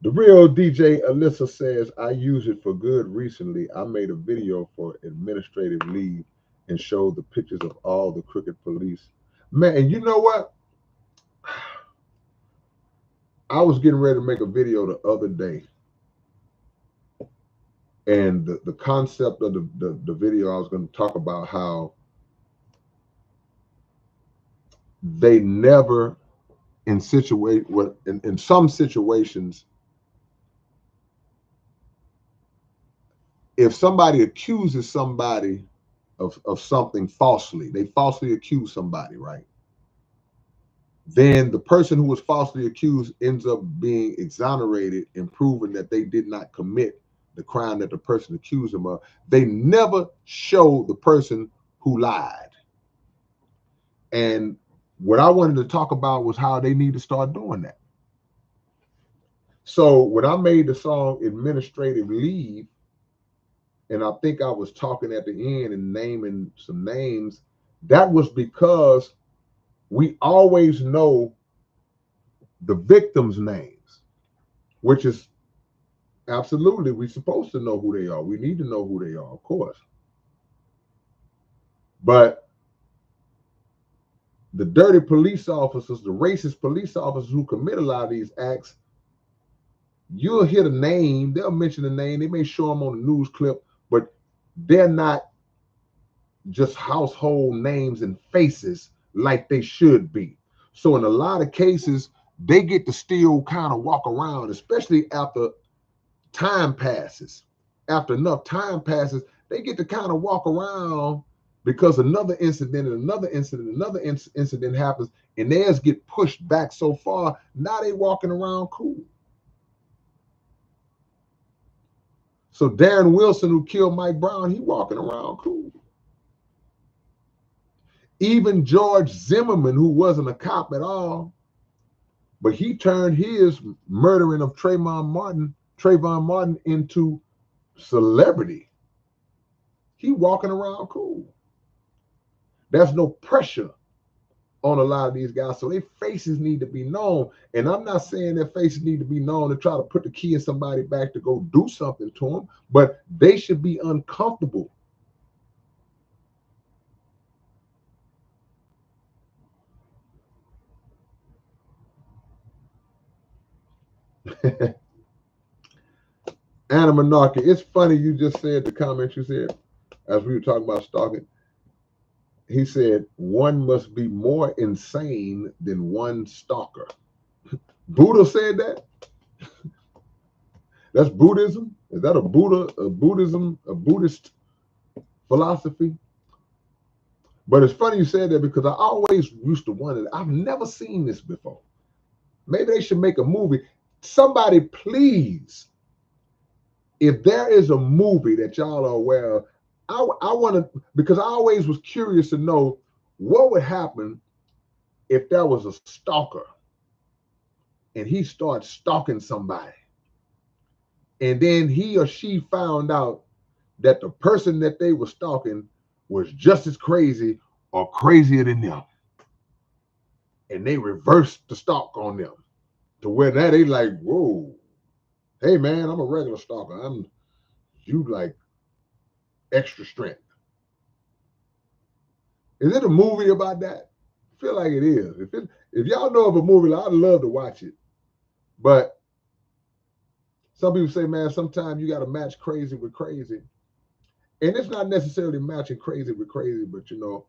The real DJ Alyssa says, I use it for good recently. I made a video for administrative leave and showed the pictures of all the crooked police. Man, and you know what? I was getting ready to make a video the other day. And the concept of the video, I was going to talk about how they never in some situations, if somebody accuses somebody of something falsely, they falsely accuse somebody, right? Then the person who was falsely accused ends up being exonerated and proven that they did not commit the crime that the person accused them of. They never show the person who lied. And what I wanted to talk about was how they need to start doing that. So when I made the song Administrative Leave, and I think I was talking at the end and naming some names, that was because we always know the victims' names, which is absolutely, we're supposed to know who they are. We need to know who they are, of course. But the dirty police officers, the racist police officers who commit a lot of these acts, you'll hear the name, they'll mention the name, they may show them on the news clip, but they're not just household names and faces like they should be. So in a lot of cases, they get to still kind of walk around, especially after time passes. After enough time passes, they get to kind of walk around because another incident and another incident, another incident happens, and theirs get pushed back so far. Now they walking around cool. So Darren Wilson, who killed Mike Brown, he walking around cool. Even George Zimmerman, who wasn't a cop at all, but he turned his murdering of Trayvon Martin into celebrity. He walking around cool. There's no pressure on a lot of these guys, so their faces need to be known. And I'm not saying their faces need to be known to try to put the key in somebody back to go do something to them, but they should be uncomfortable. Anna Monarchy, it's funny you just said the comment you said as we were talking about stalking. He said one must be more insane than one stalker. Buddha said that. That's Buddhism. Is that a Buddhist philosophy? But it's funny you said that because I always used to wonder. I've never seen this before. Maybe they should make a movie. Somebody, please, if there is a movie that y'all are aware of, I want to, because I always was curious to know what would happen if there was a stalker and he starts stalking somebody. And then he or she found out that the person that they were stalking was just as crazy or crazier than them. And they reversed the stalk on them to where now they like, whoa, hey man, I'm a regular stalker. You like extra strength. Is it a movie about that? I feel like it is. If y'all know of a movie, I'd love to watch it. But some people say, man, sometimes you got to match crazy with crazy. And it's not necessarily matching crazy with crazy, but you know,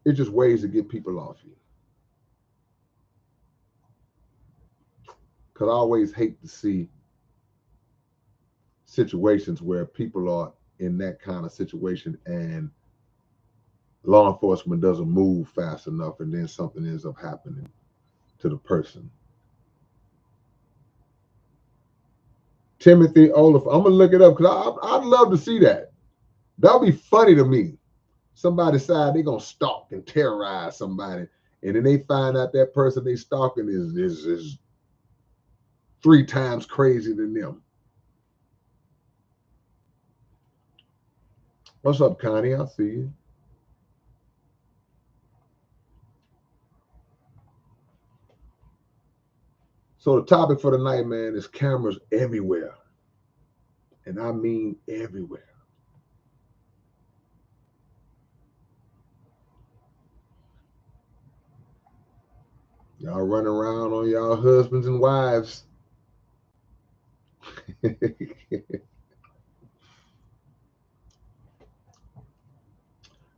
it's just ways to get people off you. Because I always hate to see situations where people are in that kind of situation and law enforcement doesn't move fast enough and then something ends up happening to the person. Timothy Olaf, I'm going to look it up because I'd love to see that. That'll be funny to me. Somebody decide they're going to stalk and terrorize somebody, and then they find out that person they stalking is 3 times crazier than them. What's up, Connie? I see you. So the topic for tonight, man, is cameras everywhere. And I mean everywhere. Y'all running around on y'all husbands and wives.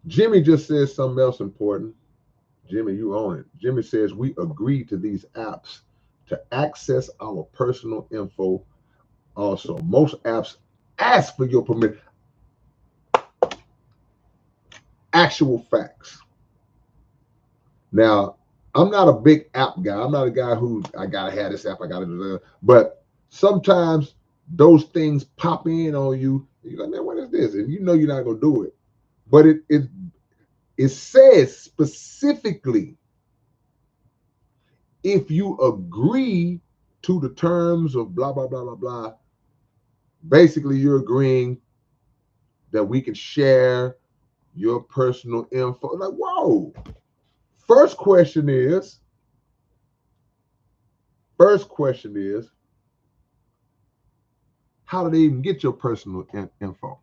Jimmy just says something else important. Jimmy, you own it. Jimmy says we agree to these apps to access our personal info. Also, most apps ask for your permission. Actual facts. Now, I'm not a big app guy. I'm not a guy who I gotta have this app. I gotta do that. But sometimes those things pop in on you. You're like, man, what is this? And you know you're not gonna do it. But it says specifically if you agree to the terms of blah blah blah blah blah. Basically, you're agreeing that we can share your personal info. Like, whoa. First question is, how do they even get your personal info?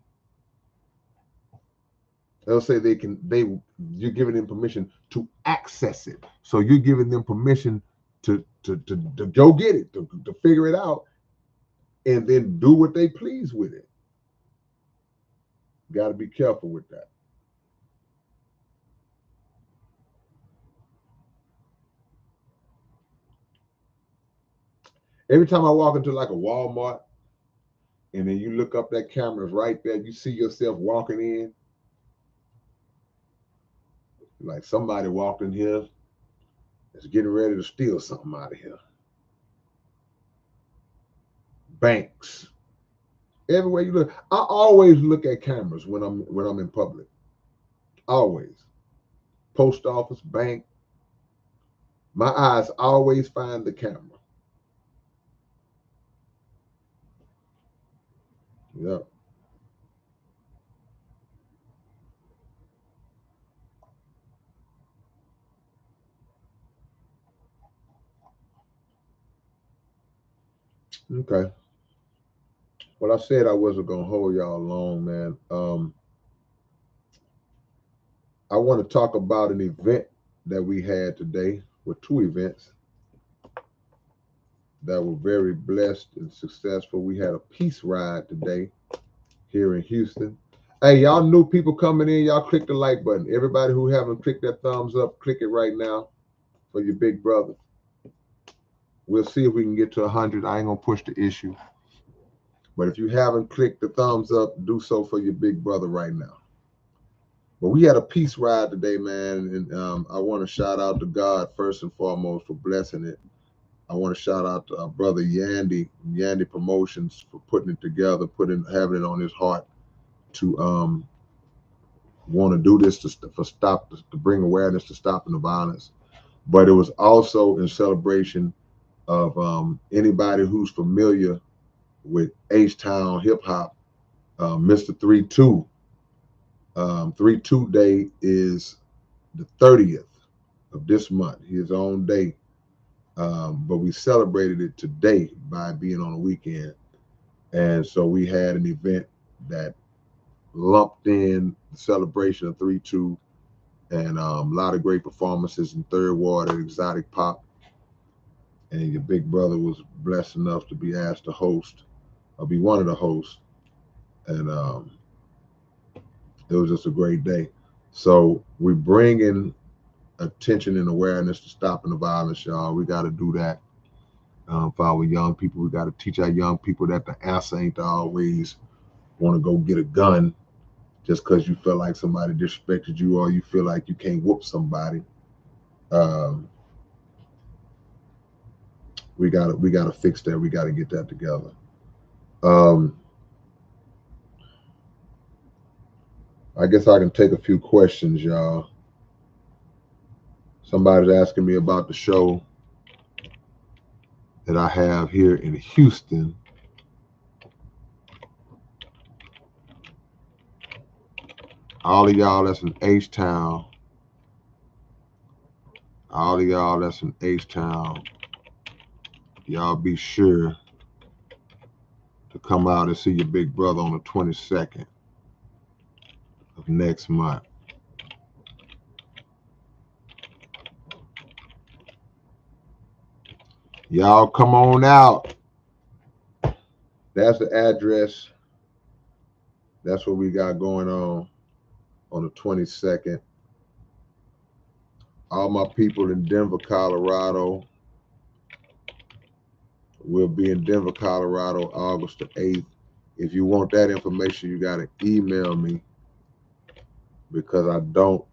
They'll say you're giving them permission to access it. So you're giving them permission to go get it, to figure it out, and then do what they please with it. Got to be careful with that. Every time I walk into like a Walmart, and then you look up that camera's right there, you see yourself walking in, like somebody walked in here is getting ready to steal something out of here. Banks, everywhere you look. I always look at cameras when I'm in public. Always. Post office, bank. My eyes always find the camera. Yeah. Okay. Well, I said I wasn't gonna hold y'all long, man. I want to talk about an event that we had today, with 2 events. that were very blessed and successful. We had a peace ride today here in Houston. Hey, y'all new people coming in, y'all click the like button. Everybody who haven't clicked that thumbs up, click it right now for your big brother. We'll see if we can get to 100. I ain't gonna push the issue. But if you haven't clicked the thumbs up, do so for your big brother right now. But we had a peace ride today, man, and I want to shout out to God first and foremost for blessing it. I want to shout out to our brother Yandy Promotions for putting it together, having it on his heart to want to do this to bring awareness to stopping the violence. But it was also in celebration of anybody who's familiar with H-Town hip hop, Mr. 3-2. 3-2 Day is the 30th of this month, his own day. But we celebrated it today by being on a weekend. And so we had an event that lumped in the celebration of 3-2 and a lot of great performances in Third Ward at Exotic Pop. And your big brother was blessed enough to be asked to host, or be one of the hosts. And it was just a great day. So we're bringing attention and awareness to stopping the violence, y'all. We got to do that for our young people. We got to teach our young people that the answer ain't to always want to go get a gun just because you feel like somebody disrespected you or you feel like you can't whoop somebody. We gotta fix that. We gotta get that together. I guess I can take a few questions, y'all. Somebody's asking me about the show that I have here in Houston. All of y'all that's in H-Town, y'all be sure to come out and see your big brother on the 22nd of next month. Y'all come on out. That's the address. That's what we got going on the 22nd. All my people in Denver, Colorado. We'll be in Denver, Colorado, August the 8th. If you want that information, you got to email me because I don't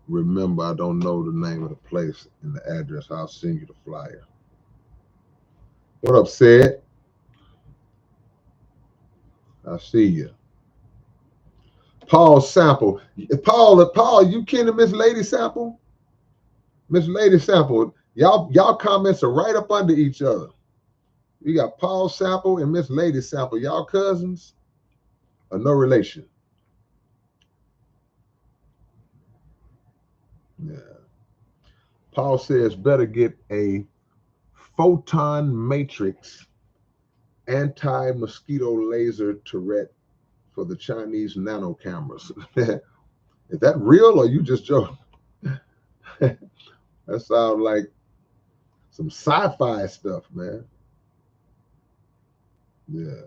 remember. I don't know the name of the place and the address. I'll send you the flyer. What up, Sid? I see you. Paul Sample. Paul, you kin to Miss Lady Sample? Miss Lady Sample, y'all comments are right up under each other. You got Paul Sample and Miss Lady Sample. Y'all cousins or no relation? Yeah. Paul says better get a photon matrix anti-mosquito laser turret for the Chinese nano cameras. Is that real or you just joking? That sounds like some sci-fi stuff, man. Yeah.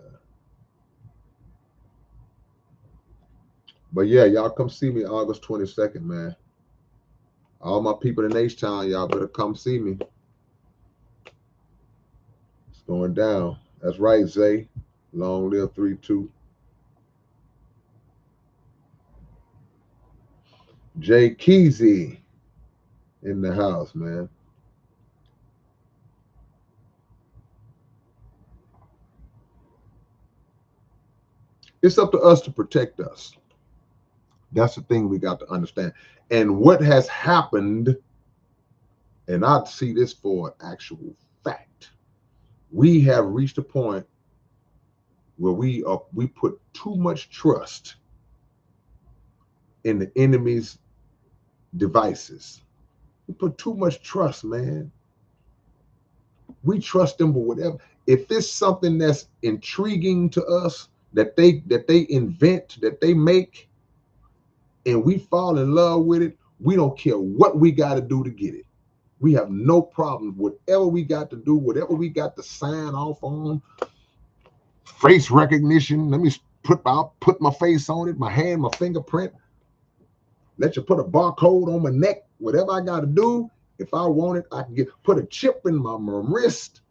But yeah, y'all come see me August 22nd, man. All my people in H-Town, y'all better come see me. It's going down. That's right, Zay. Long live 3-2. Jay Keezy in the house, man. It's up to us to protect us. That's the thing we got to understand. And what has happened, and I see this for an actual fact, we have reached a point where we put too much trust in the enemy's devices. We put too much trust, man. We trust them with whatever. If it's something that's intriguing to us, that they invent, that they make, and we fall in love with it, we don't care what we got to do to get it. We have no problem. Whatever we got to do, whatever we got to sign off on, face recognition. Let me put my face on it, my hand, my fingerprint. Let you put a barcode on my neck. Whatever I got to do, if I want it, I can put a chip in my wrist.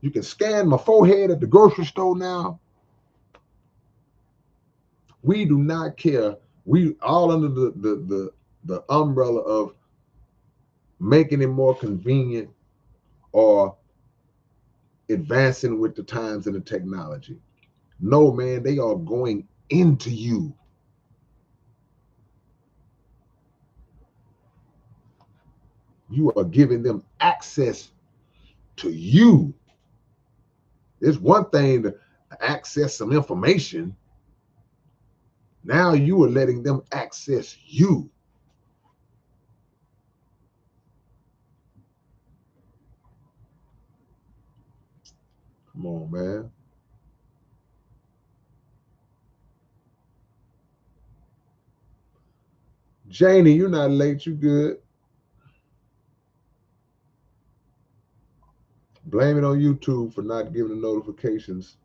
You can scan my forehead at the grocery store now. We do not care. We all under the umbrella of making it more convenient or advancing with the times and the technology. No, man, they are going into you. You are giving them access to you. It's one thing to access some information. Now you are letting them access you. Come on, man. Janie, you're not late. You good. Blame it on YouTube for not giving the notifications.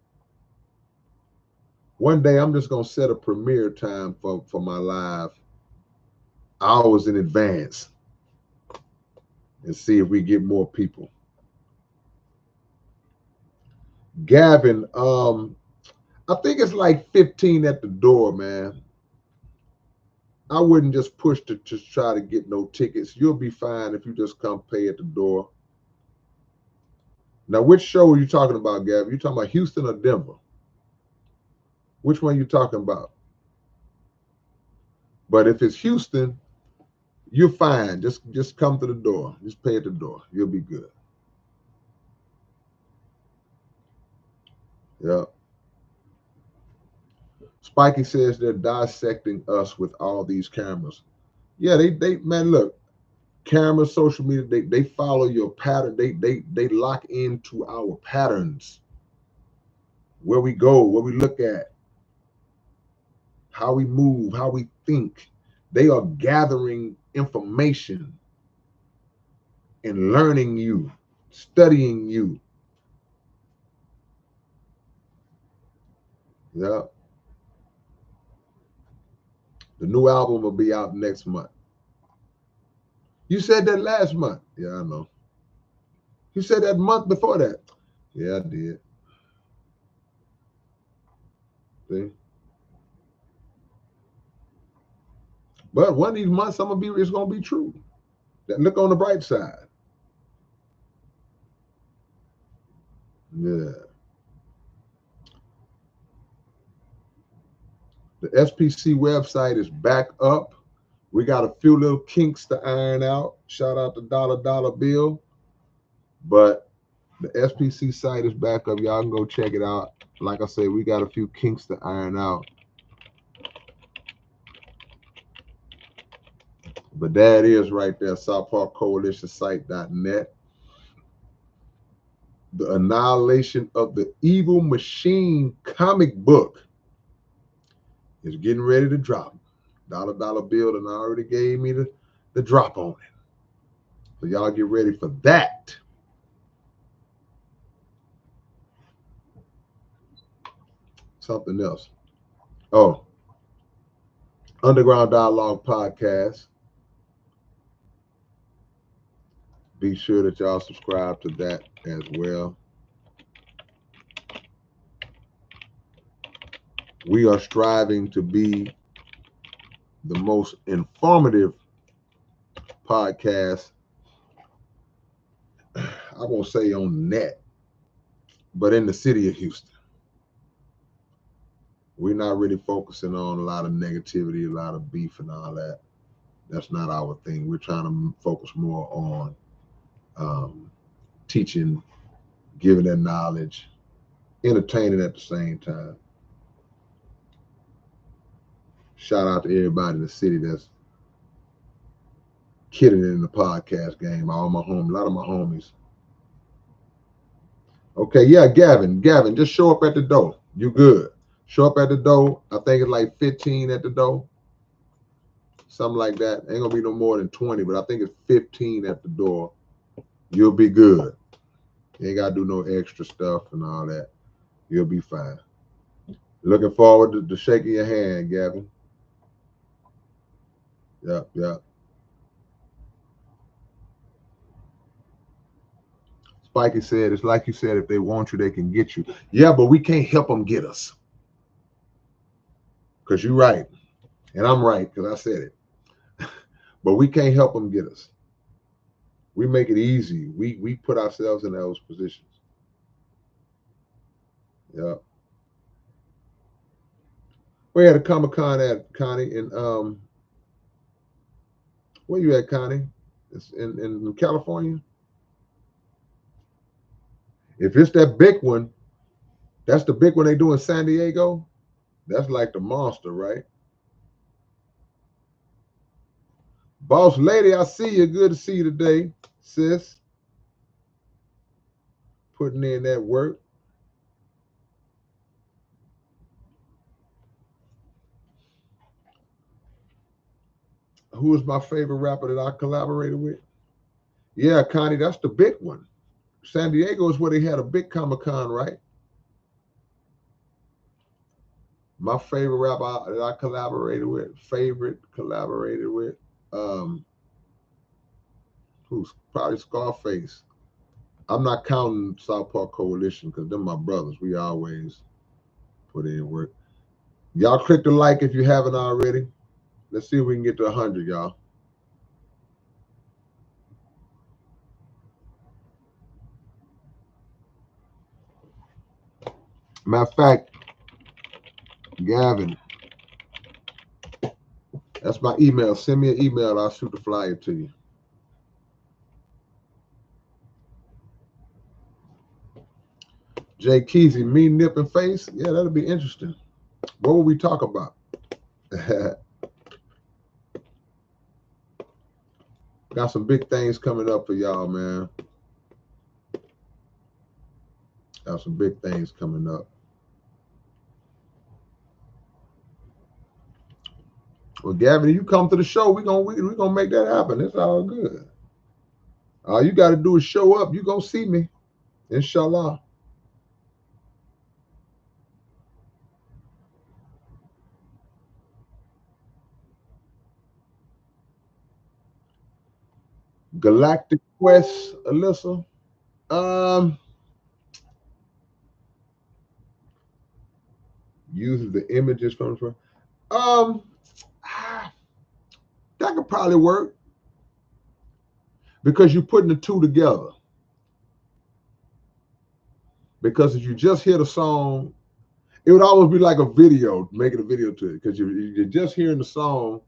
One day I'm just going to set a premiere time for my live hours in advance and see if we get more people. Gavin, I think it's like 15 at the door, man. I wouldn't just push to just try to get no tickets. You'll be fine if you just come pay at the door. Now, which show are you talking about, Gavin? You talking about Houston or Denver? Which one are you talking about? But if it's Houston, you're fine. Just come to the door. Just pay at the door. You'll be good. Yeah. Spikey says they're dissecting us with all these cameras. Yeah, they man, look, cameras, social media, they follow your pattern. They lock into our patterns. Where we go, where we look at, how we move, how we think. They are gathering information and learning you, studying you. Yeah. The new album will be out next month. You said that last month. Yeah, I know. You said that month before that. Yeah, I did. See? But one of these months, it's gonna be true. Look on the bright side. Yeah. The SPC website is back up. We got a few little kinks to iron out. Shout out to Dollar Bill. But the SPC site is back up. Y'all can go check it out. Like I said, we got a few kinks to iron out. But that is right there, SouthParkCoalitionSite.net. The Annihilation of the Evil Machine comic book is getting ready to drop. Dollar Bill and I already gave me the drop on it. So y'all get ready for that. Something else. Oh, Underground Dialogue Podcast. Be sure that y'all subscribe to that as well. We are striving to be the most informative podcast, I won't say on net, but in the city of Houston. We're not really focusing on a lot of negativity, a lot of beef and all that. That's not our thing. We're trying to focus more on teaching, giving that knowledge, entertaining at the same time. Shout out to everybody in the city that's killing it in the podcast game. All my homies, a lot of my homies. Okay, yeah, Gavin, just show up at the door. You good. Show up at the door. I think it's like 15 at the door. something like that. Ain't gonna be no more than 20, but I think it's 15 at the door. You'll be good. You ain't gotta do no extra stuff and all that. You'll be fine. Looking forward to shaking your hand, Gavin. Yep, yep. Spikey said, it's like you said, if they want you, they can get you. Yeah, but we can't help them get us. Because you're right. And I'm right, because I said it. But we can't help them get us. We make it easy. We put ourselves in those positions. Yeah. We had a Comic-Con at Connie in where you at, Connie? It's in California. If it's that big one, that's the big one they do in San Diego. That's like the monster, right? Boss lady, I see you. Good to see you today, sis. Putting in that work. Who is my favorite rapper that I collaborated with? Yeah, Connie, that's the big one. San Diego is where they had a big Comic-Con, right? My favorite rapper that I collaborated with, um, who's probably Scarface. I'm not counting South Park Coalition because they're my brothers. We always put in work. Y'all click the like if you haven't already. Let's see if we can get to 100, y'all. Matter of fact, Gavin, that's my email. Send me an email. I'll shoot the flyer to you. Jay Keezy, me, nip, and face. Yeah, that'll be interesting. What will we talk about? Got some big things coming up for y'all, man. Got some big things coming up. Well, Gavin, you come to the show, we gonna make that happen. It's all good. All you got to do is show up. You gonna see me, inshallah. Galactic Quest, Alyssa. Um, uses the images from the. Um, that could probably work because you're putting the two together. Because if you just hear the song, it would always be like a video, making a video to it. Because you're just hearing the song,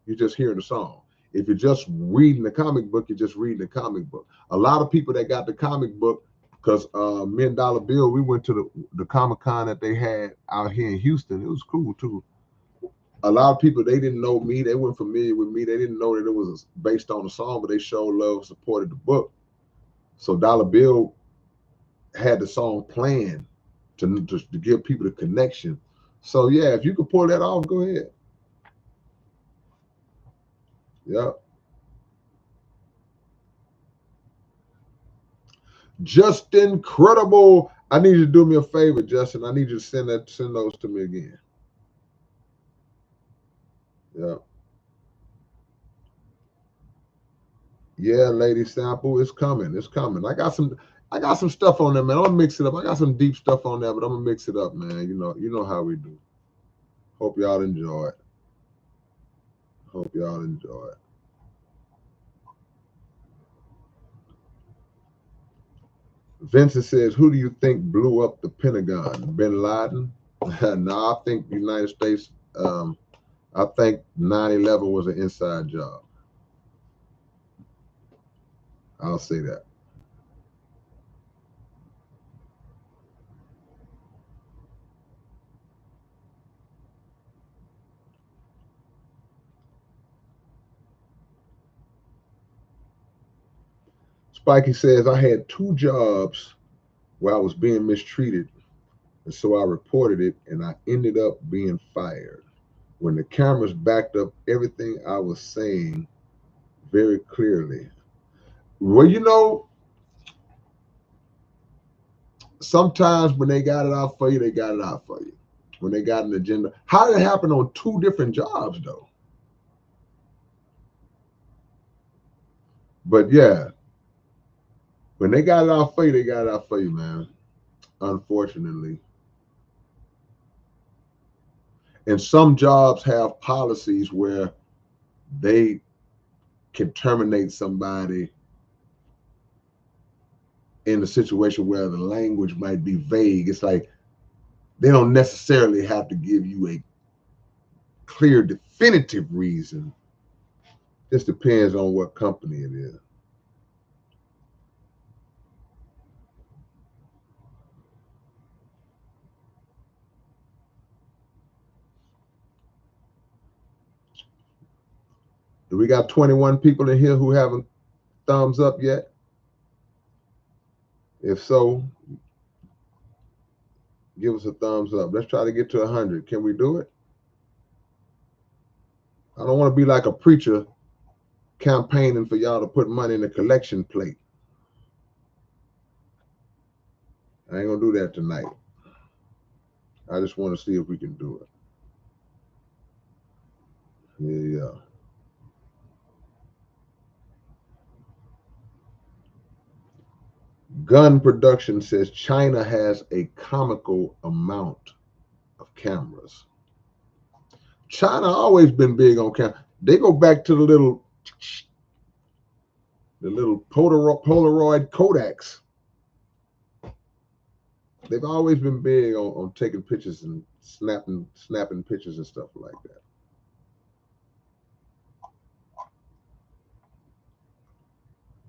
you're just hearing the song. If you're just reading the comic book, you're just reading the comic book. A lot of people that got the comic book, because me and Dollar Bill, we went to the Comic-Con that they had out here in Houston. It was cool too. A lot of people, they didn't know me. They weren't familiar with me. They didn't know that it was based on the song, but they showed love, supported the book. So Dollar Bill had the song planned to give people the connection. So yeah, if you could pull that off, go ahead. Yep. Just incredible. I need you to do me a favor, Justin. I need you to send those to me again. Yeah. Yeah, Lady Sample, it's coming. It's coming. I got some stuff on there, man. I'm gonna mix it up. I got some deep stuff on there, but I'm gonna mix it up, man. You know how we do. Hope y'all enjoy it. Hope y'all enjoy it. Vincent says, who do you think blew up the Pentagon? Bin Laden? No, I think the United States, I think 9/11 was an inside job. I'll say that. Spikey says, I had two jobs where I was being mistreated, and so I reported it, and I ended up being fired. when the cameras backed up everything I was saying very clearly. Well, you know, sometimes when they got it out for you, they got it out for you. When they got an agenda. How did it happen on 2 different jobs, though? But yeah, when they got it out for you, they got it out for you, man. Unfortunately. And some jobs have policies where they can terminate somebody in a situation where the language might be vague. It's like they don't necessarily have to give you a clear, definitive reason. Just depends on what company it is. Do we got 21 people in here who haven't thumbs up yet? If so, give us a thumbs up. Let's try to get to 100. Can we do it? I don't want to be like a preacher campaigning for y'all to put money in the collection plate. I ain't gonna do that tonight. I just want to see if we can do it. Yeah. Gun production says China has a comical amount of cameras. China always been big on camera. They go back to the little Polaroid Kodaks. They've always been big on taking pictures and snapping pictures and stuff like that.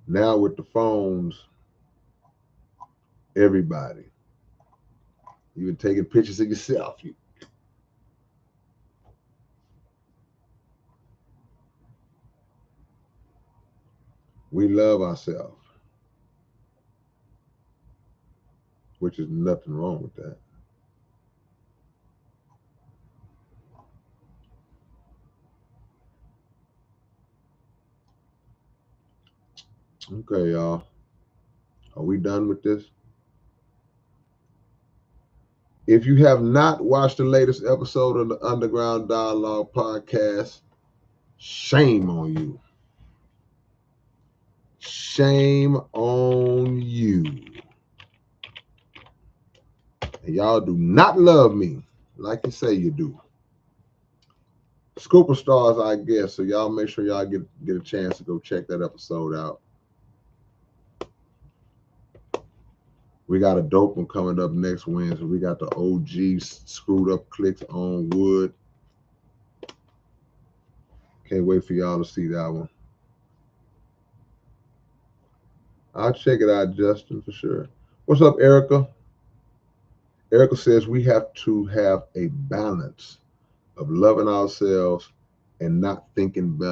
Now with the phones, everybody, even taking pictures of yourself. We love ourselves, which is nothing wrong with that. Okay, y'all. Are we done with this? If you have not watched the latest episode of the Underground Dialogue podcast, shame on you. Shame on you. And y'all do not love me like you say you do. Scooper Stars, I guess. So y'all make sure y'all get a chance to go check that episode out. We got a dope one coming up next Wednesday. We got the OG Screwed Up Clicks on Wood. Can't wait for y'all to see that one. I'll check it out, Justin, for sure. What's up, Erica? Erica says we have to have a balance of loving ourselves and not thinking we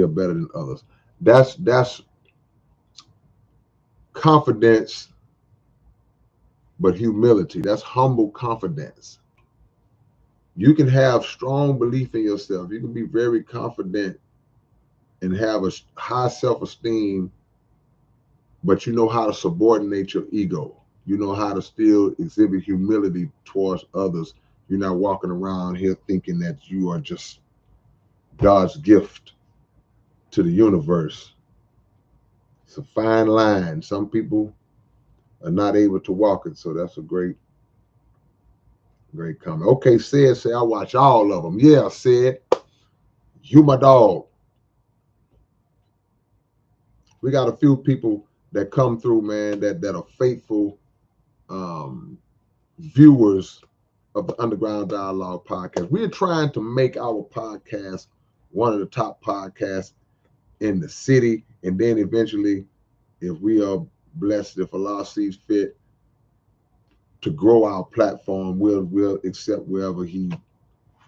are better than others. That's confidence, but humility. That's humble confidence. You can have strong belief in yourself. You can be very confident and have a high self-esteem, but you know how to subordinate your ego. You know how to still exhibit humility towards others. You're not walking around here thinking that you are just God's gift to the universe. It's a fine line. Some people are not able to walk it, so that's a great comment. Okay, say I watch all of them. Yeah, said, you my dog. We got a few people that come through, man, that are faithful viewers of the Underground Dialogue podcast. We're trying to make our podcast one of the top podcasts in the city, and then eventually, if we are blessed, if Allah sees fit to grow our platform, we'll accept wherever He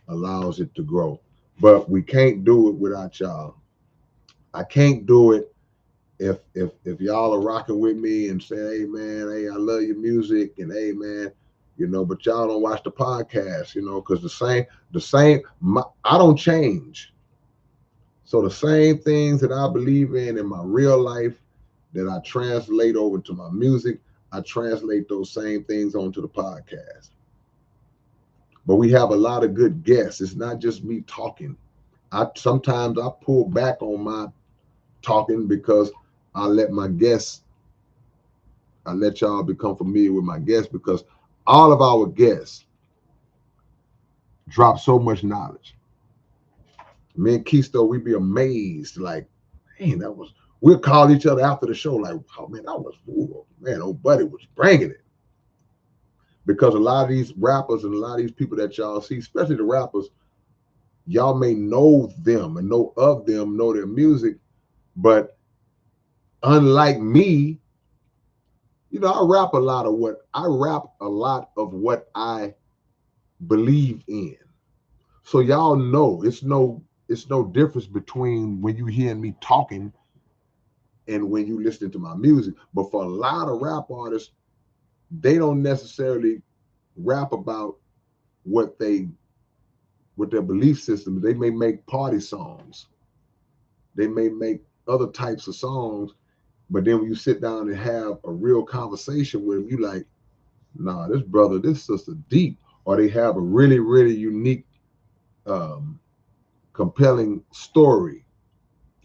allows it to grow. But we can't do it without y'all. I can't do it if y'all are rocking with me and say, hey man, hey, I love your music, and hey man, but y'all don't watch the podcast, because I don't change. So the same things that I believe in my real life that I translate over to my music, I translate those same things onto the podcast. But we have a lot of good guests. It's not just me talking. Sometimes I pull back on my talking because I let y'all become familiar with my guests, because all of our guests drop so much knowledge. Me and Keisto, we'd be amazed, like, man, we'll call each other after the show, like, oh man, man, old buddy was bringing it. Because a lot of these rappers and a lot of these people that y'all see, especially the rappers, y'all may know them and know of them, know their music, but unlike me, I rap a lot of what I believe in. So y'all know it's no difference between when you hearing me talking and when you listening to my music. But for a lot of rap artists, they don't necessarily rap about what their belief system. They may make party songs. They may make other types of songs, but then when you sit down and have a real conversation with them, you like, nah, this brother, this sister deep. Or they have a really, really unique, compelling story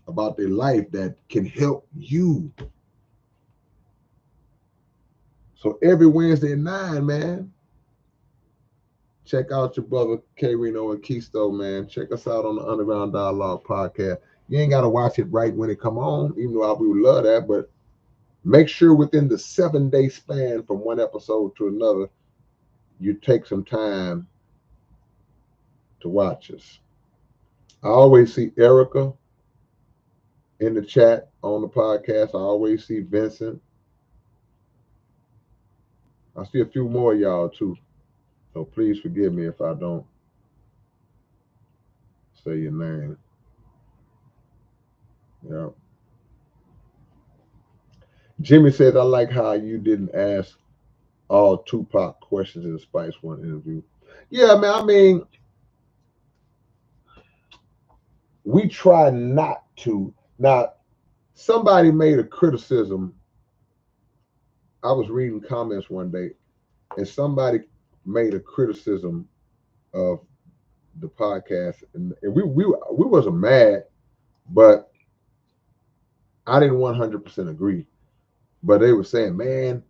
about their life that can help you. So every Wednesday at 9, man, check out your brother K-Rino and Keisto, man. Check us out on the Underground Dialogue podcast. You ain't got to watch it right when it come on, even though we would love that, but make sure within the 7-day span from one episode to another, you take some time to watch us. I always see Erica in the chat on the podcast. I always see Vincent. I see a few more of y'all too. So please forgive me if I don't say your name. Yeah. Jimmy says, I like how you didn't ask all Tupac questions in the Spice One interview. Yeah, man, I mean, we try not to. Now, somebody made a criticism. I was reading comments one day, and somebody made a criticism of the podcast, and we wasn't mad, but I didn't 100% agree. But they were saying, man,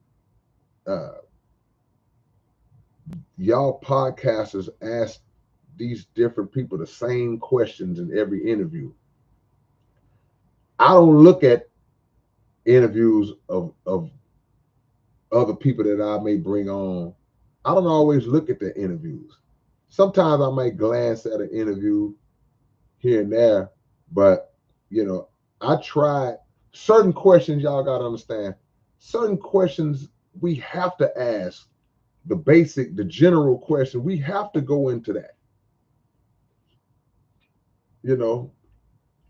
y'all podcasters ask these different people the same questions in every interview. I don't look at interviews of other people that I may bring on. I don't always look at the interviews. Sometimes I might glance at an interview here and there, but I try certain questions. Y'all got to understand, certain questions we have to ask. The general question, we have to go into that,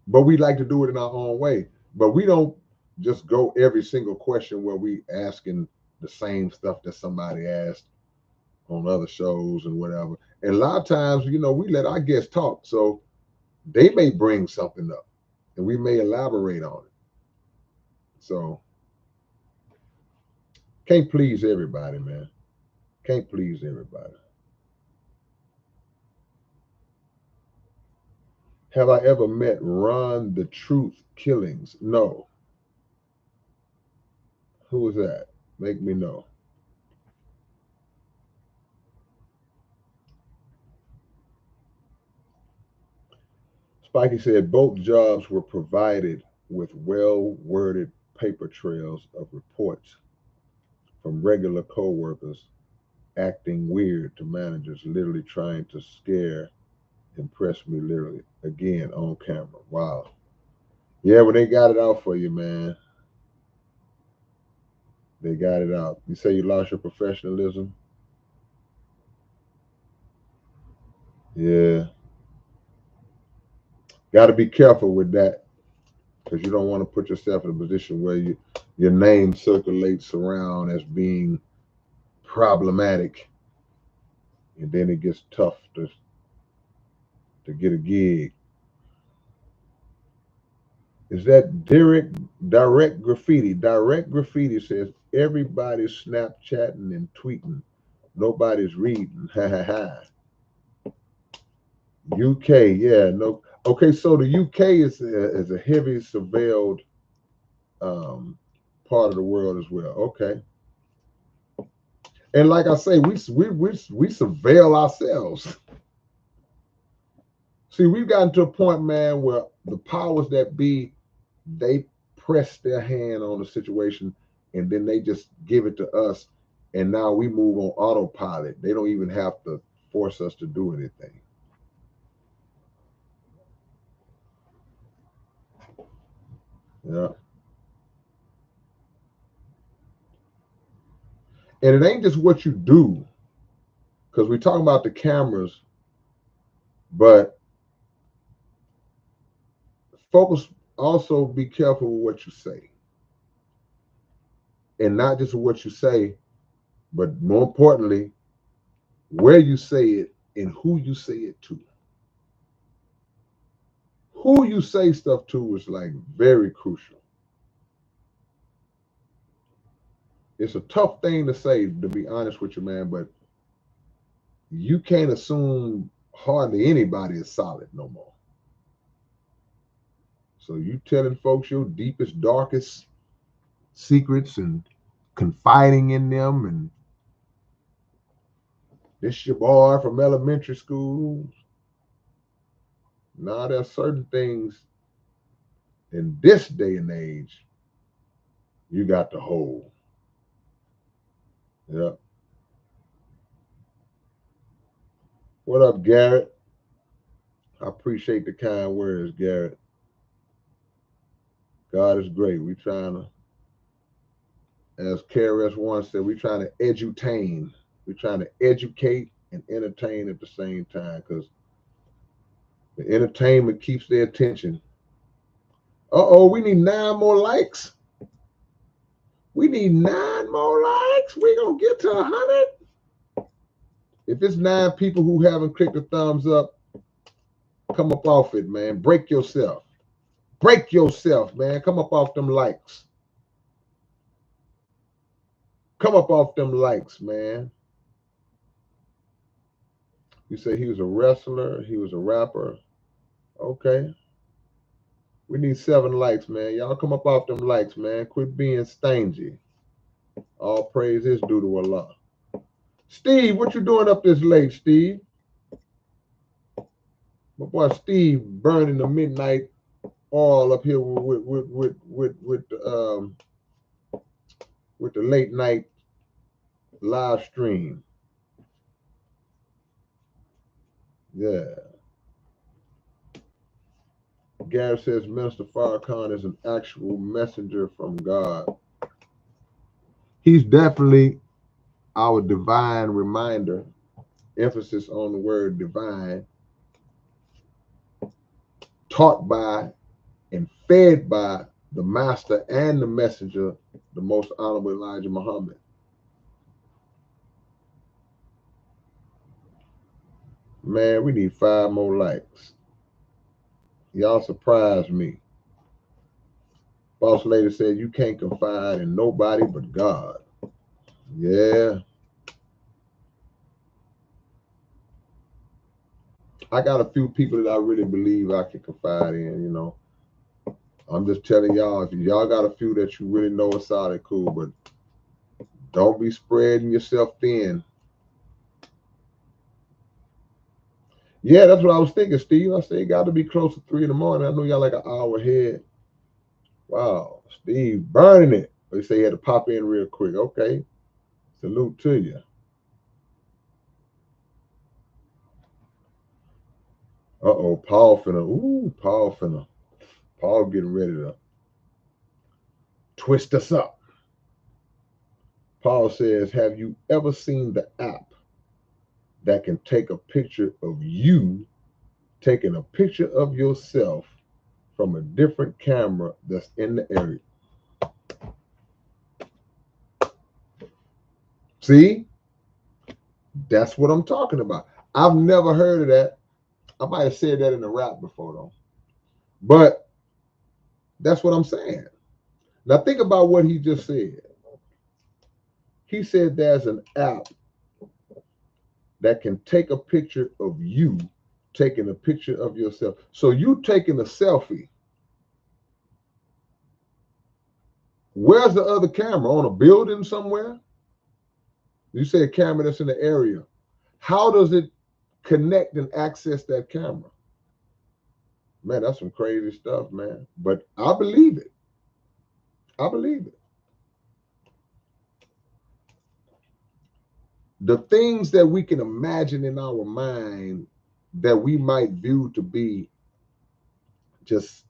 but we like to do it in our own way. But we don't just go every single question where we asking the same stuff that somebody asked on other shows and whatever. And a lot of times, we let our guests talk. So they may bring something up and we may elaborate on it. So can't please everybody, man. Can't please everybody. Have I ever met Ron the Truth Killings? No. Who is that? Make me know. Spikey said both jobs were provided with well-worded paper trails of reports from regular co-workers acting weird to managers literally trying to impress me literally, again, on camera. Wow. Yeah, well, they got it out for you, man. They got it out. You say you lost your professionalism? Yeah. Got to be careful with that, because you don't want to put yourself in a position where your name circulates around as being problematic. and then it gets tough to get a gig. Is that direct graffiti? Direct graffiti says everybody's Snapchatting and tweeting. Nobody's reading. Ha ha ha. UK, yeah, no. Okay, so the UK is a heavy surveilled um, part of the world as well. Okay, and like I say, we surveil ourselves. See, we've gotten to a point, man, where the powers that be, they press their hand on the situation and then they just give it to us. And now we move on autopilot. They don't even have to force us to do anything. Yeah. And it ain't just what you do, because we're talking about the cameras, but focus, also be careful with what you say. And not just what you say, but more importantly, where you say it and who you say it to. Who you say stuff to is like very crucial. It's a tough thing to say, to be honest with you, man, but you can't assume hardly anybody is solid no more. So you telling folks your deepest, darkest secrets and confiding in them, and this your boy from elementary school. Now there's certain things in this day and age you got to hold. Yeah. What up, Garrett? I appreciate the kind words, Garrett. God is great. We trying to, as KRS-One said, we trying to edutain. We're trying to educate and entertain at the same time, because the entertainment keeps their attention. Uh-oh, we need 9 more likes. We need 9 more likes. We're going to get to 100. If it's 9 people who haven't clicked the thumbs up, come up off it, man. Break yourself. Break yourself, man. Come up off them likes. Come up off them likes, man. You say he was a wrestler, he was a rapper. Okay. We need 7 likes, man. Y'all come up off them likes, man. Quit being stingy. All praise is due to Allah. Steve, what you doing up this late, Steve? My boy Steve burning the midnight oil up here with the late night live stream. Yeah. Gary says Minister Farrakhan is an actual messenger from God. He's definitely our divine reminder, emphasis on the word divine, taught by and fed by the master and the messenger, the most honorable Elijah Muhammad. Man, we need 5 more likes. Y'all surprised me. Boss lady said you can't confide in nobody but God. Yeah. I got a few people that I really believe I can confide in, you know. I'm just telling y'all, if y'all got a few that you really know are solid, cool, but don't be spreading yourself thin. Yeah, that's what I was thinking, Steve. I said it got to be close to 3 in the morning. I know y'all like an hour ahead. Wow, Steve burning it. They say he had to pop in real quick. Okay. Salute to you. Uh-oh, Paul getting ready to twist us up. Paul says, have you ever seen the app that can take a picture of you taking a picture of yourself from a different camera that's in the area? See? That's what I'm talking about. I've never heard of that. I might have said that in a rap before though. But that's what I'm saying. Now think about what he just said. He said there's an app that can take a picture of you taking a picture of yourself. So you taking a selfie. Where's the other camera? On a building somewhere? You say a camera that's in the area. How does it connect and access that camera? Man, that's some crazy stuff, man. But I believe it. I believe it. The things that we can imagine in our mind that we might view to be just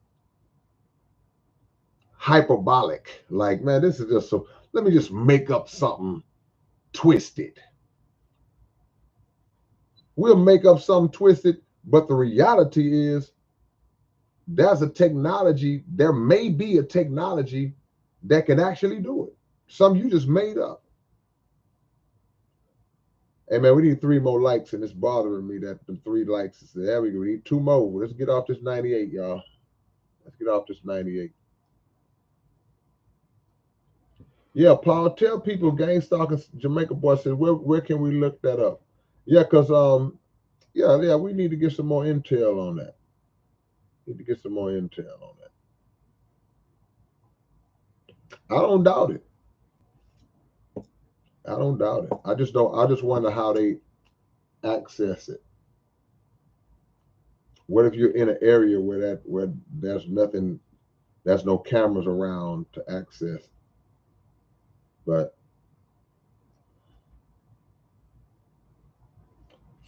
hyperbolic. Like, man, this is just so, let me just make up something twisted. We'll make up something twisted, but the reality is there's a technology, there may be a technology that can actually do it. Some you just made up. Hey man, we need 3 more likes, and it's bothering me that the 3 likes. There we go. We need 2 more. Let's get off this 98, y'all. Let's get off this 98. Yeah, Paul, tell people Gang Stalking Jamaica Boy said, where can we look that up? Yeah, because yeah, we need to get some more intel on that. Need to get some more intel on that. I don't doubt it. I don't doubt it. I just wonder how they access it. What if you're in an area where there's nothing, there's no cameras around to access? But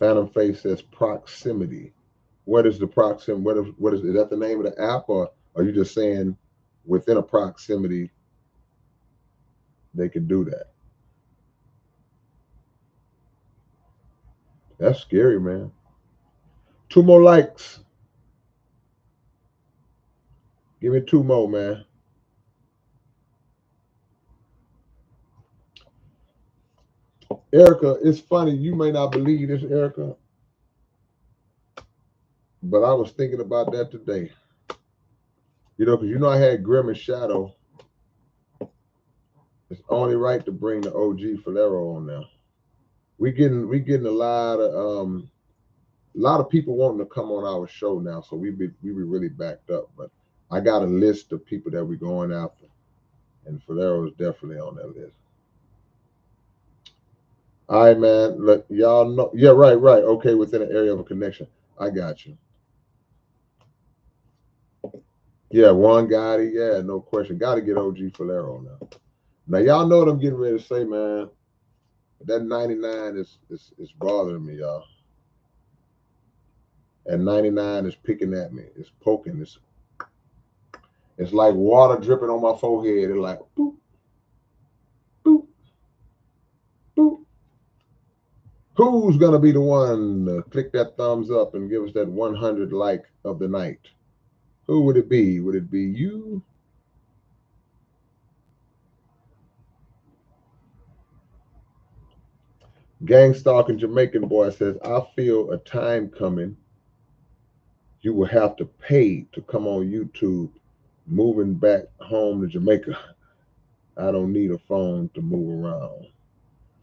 Phantom Face says proximity. What is the proximity? What is that the name of the app, or are you just saying within a proximity they can do that? That's scary, man. 2 more likes. Give me 2 more, man. Erica, it's funny. You may not believe this, Erica, but I was thinking about that today. Because I had Grim and Shadow. It's only right to bring the OG Falero on now. We getting a lot of people wanting to come on our show now, so we be really backed up. But I got a list of people that we're going after, and Falero is definitely on that list. All right, man. Look, y'all know. Yeah, right. Okay, within an area of a connection. I got you. Yeah, Juan Gotti. Yeah, no question. Got to get OG Falero now. Now y'all know what I'm getting ready to say, man. That 99 is bothering me, y'all. And 99 is picking at me. It's poking. It's like water dripping on my forehead. It's like boop, boop, boop. Who's gonna be the one to click that thumbs up and give us that 100 like of the night? Who would it be? Would it be you? Gang Stalking Jamaican Boy says, I feel a time coming. You will have to pay to come on YouTube. Moving back home to Jamaica. I don't need a phone to move around.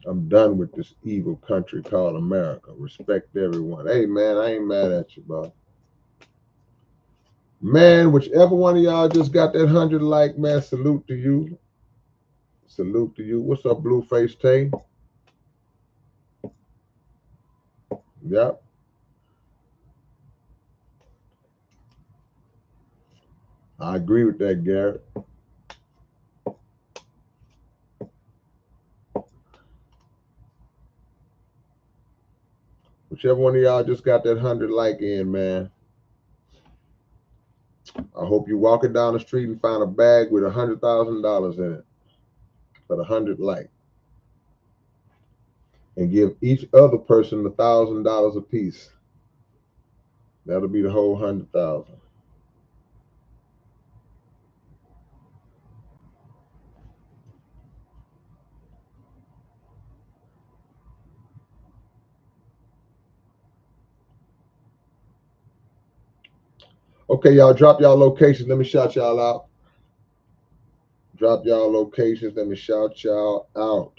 I'm done with this evil country called America. Respect everyone. Hey, man, I ain't mad at you, bro. Man, whichever one of y'all just got that 100 like, man, salute to you. Salute to you. What's up, Blueface Tay? Yep. I agree with that, Garrett. Whichever one of y'all just got that 100 like in, man. I hope you walking down the street and find a bag with $100,000 in it for the 100 like. And give each other person $1,000 a piece. That'll be the whole 100,000. Okay, y'all, drop y'all locations. Let me shout y'all out. Drop y'all locations. Let me shout y'all out.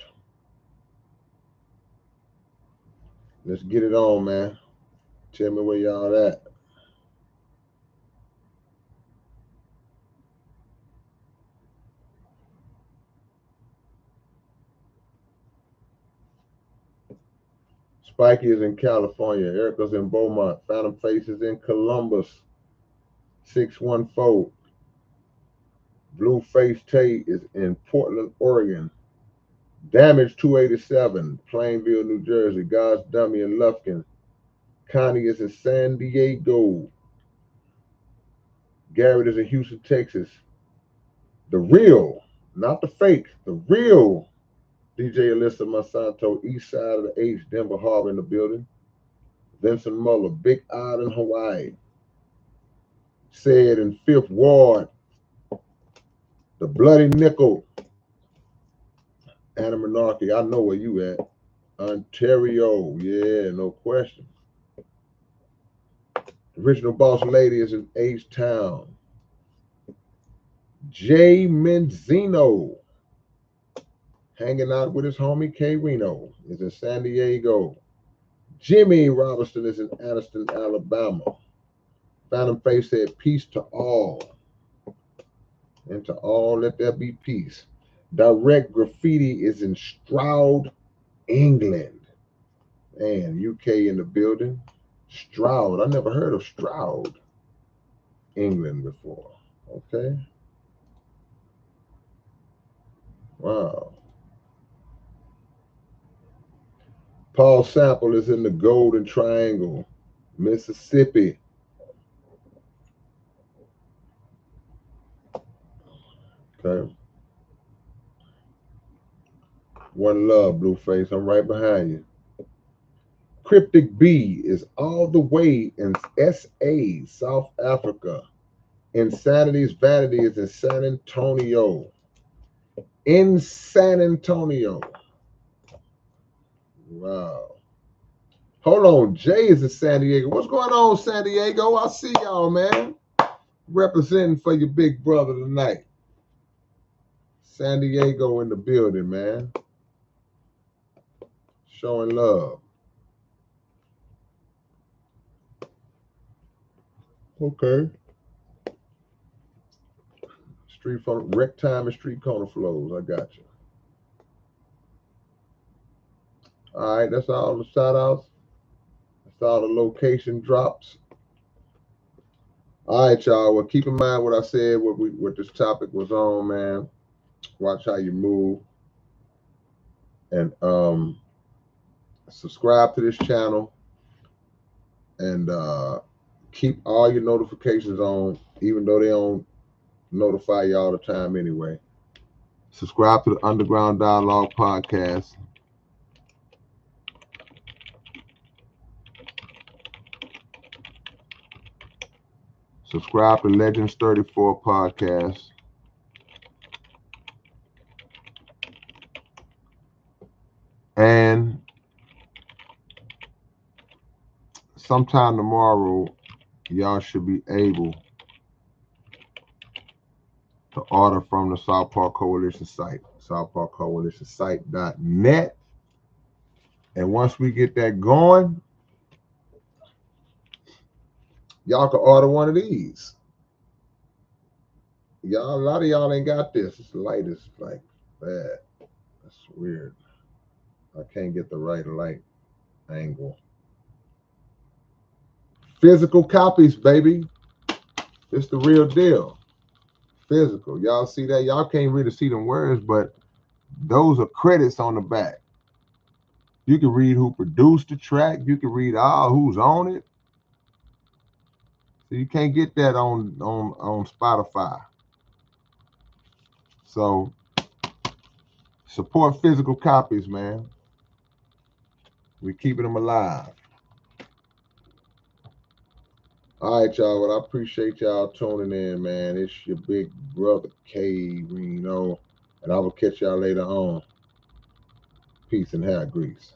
Let's get it on, man. Tell me where y'all at. Spikey is in California. Erica's in Beaumont. Phantom Face is in Columbus. 614. Blueface Tate is in Portland, Oregon. Damage 287. Plainville, New Jersey. God's Dummy in Lufkin. Connie is in San Diego. Garrett is in Houston, Texas. The real, not the fake, the real DJ Alyssa Monsanto, east side of the H, Denver Harbor in the building. Vincent Muller, Big Island, Hawaii. Said in Fifth Ward, the Bloody Nickel. Anna Monarchy, I know where you at. Ontario, yeah, no question. The original boss lady is in H-Town. Jay Menzino, hanging out with his homie K-Rino, is in San Diego. Jimmy Robinson is in Addison, Alabama. Phantom Face said, peace to all. And to all, let there be peace. Direct Graffiti is in Stroud, England. And UK in the building. Stroud. I never heard of Stroud, England before. Okay. Wow. Paul Sample is in the Golden Triangle, Mississippi. Okay. One love, Blueface. I'm right behind you. Cryptic B is all the way in SA, South Africa. Insanity's Vanity is in San Antonio. In San Antonio. Wow. Hold on. Jay is in San Diego. What's going on, San Diego? I see y'all, man. Representing for your big brother tonight. San Diego in the building, man. Showing love. Okay. Street phone, rec time and street corner flows. I got you. All right, that's all the shout outs. That's all the location drops. All right, y'all. Well, keep in mind what I said, what this topic was on, man. Watch how you move. And subscribe to this channel. And keep all your notifications on, even though they don't notify you all the time anyway. Subscribe to the Underground Dialogue podcast. Subscribe to Legends 34 podcast. And sometime tomorrow, y'all should be able to order from the Southpaw Coalition site, southpawcoalitionsite.net. And once we get that going, y'all can order one of these. Y'all, a lot of y'all ain't got this. This light is like bad. That's weird. I can't get the right light angle. Physical copies, baby. It's the real deal. Physical. Y'all see that? Y'all can't really see them words, but those are credits on the back. You can read who produced the track. You can read who's on it. So you can't get that on Spotify. So support physical copies, man. We're keeping them alive. All right, y'all. Well, I appreciate y'all tuning in, man. It's your big brother, K-Rino. And I will catch y'all later on. Peace and hair grease.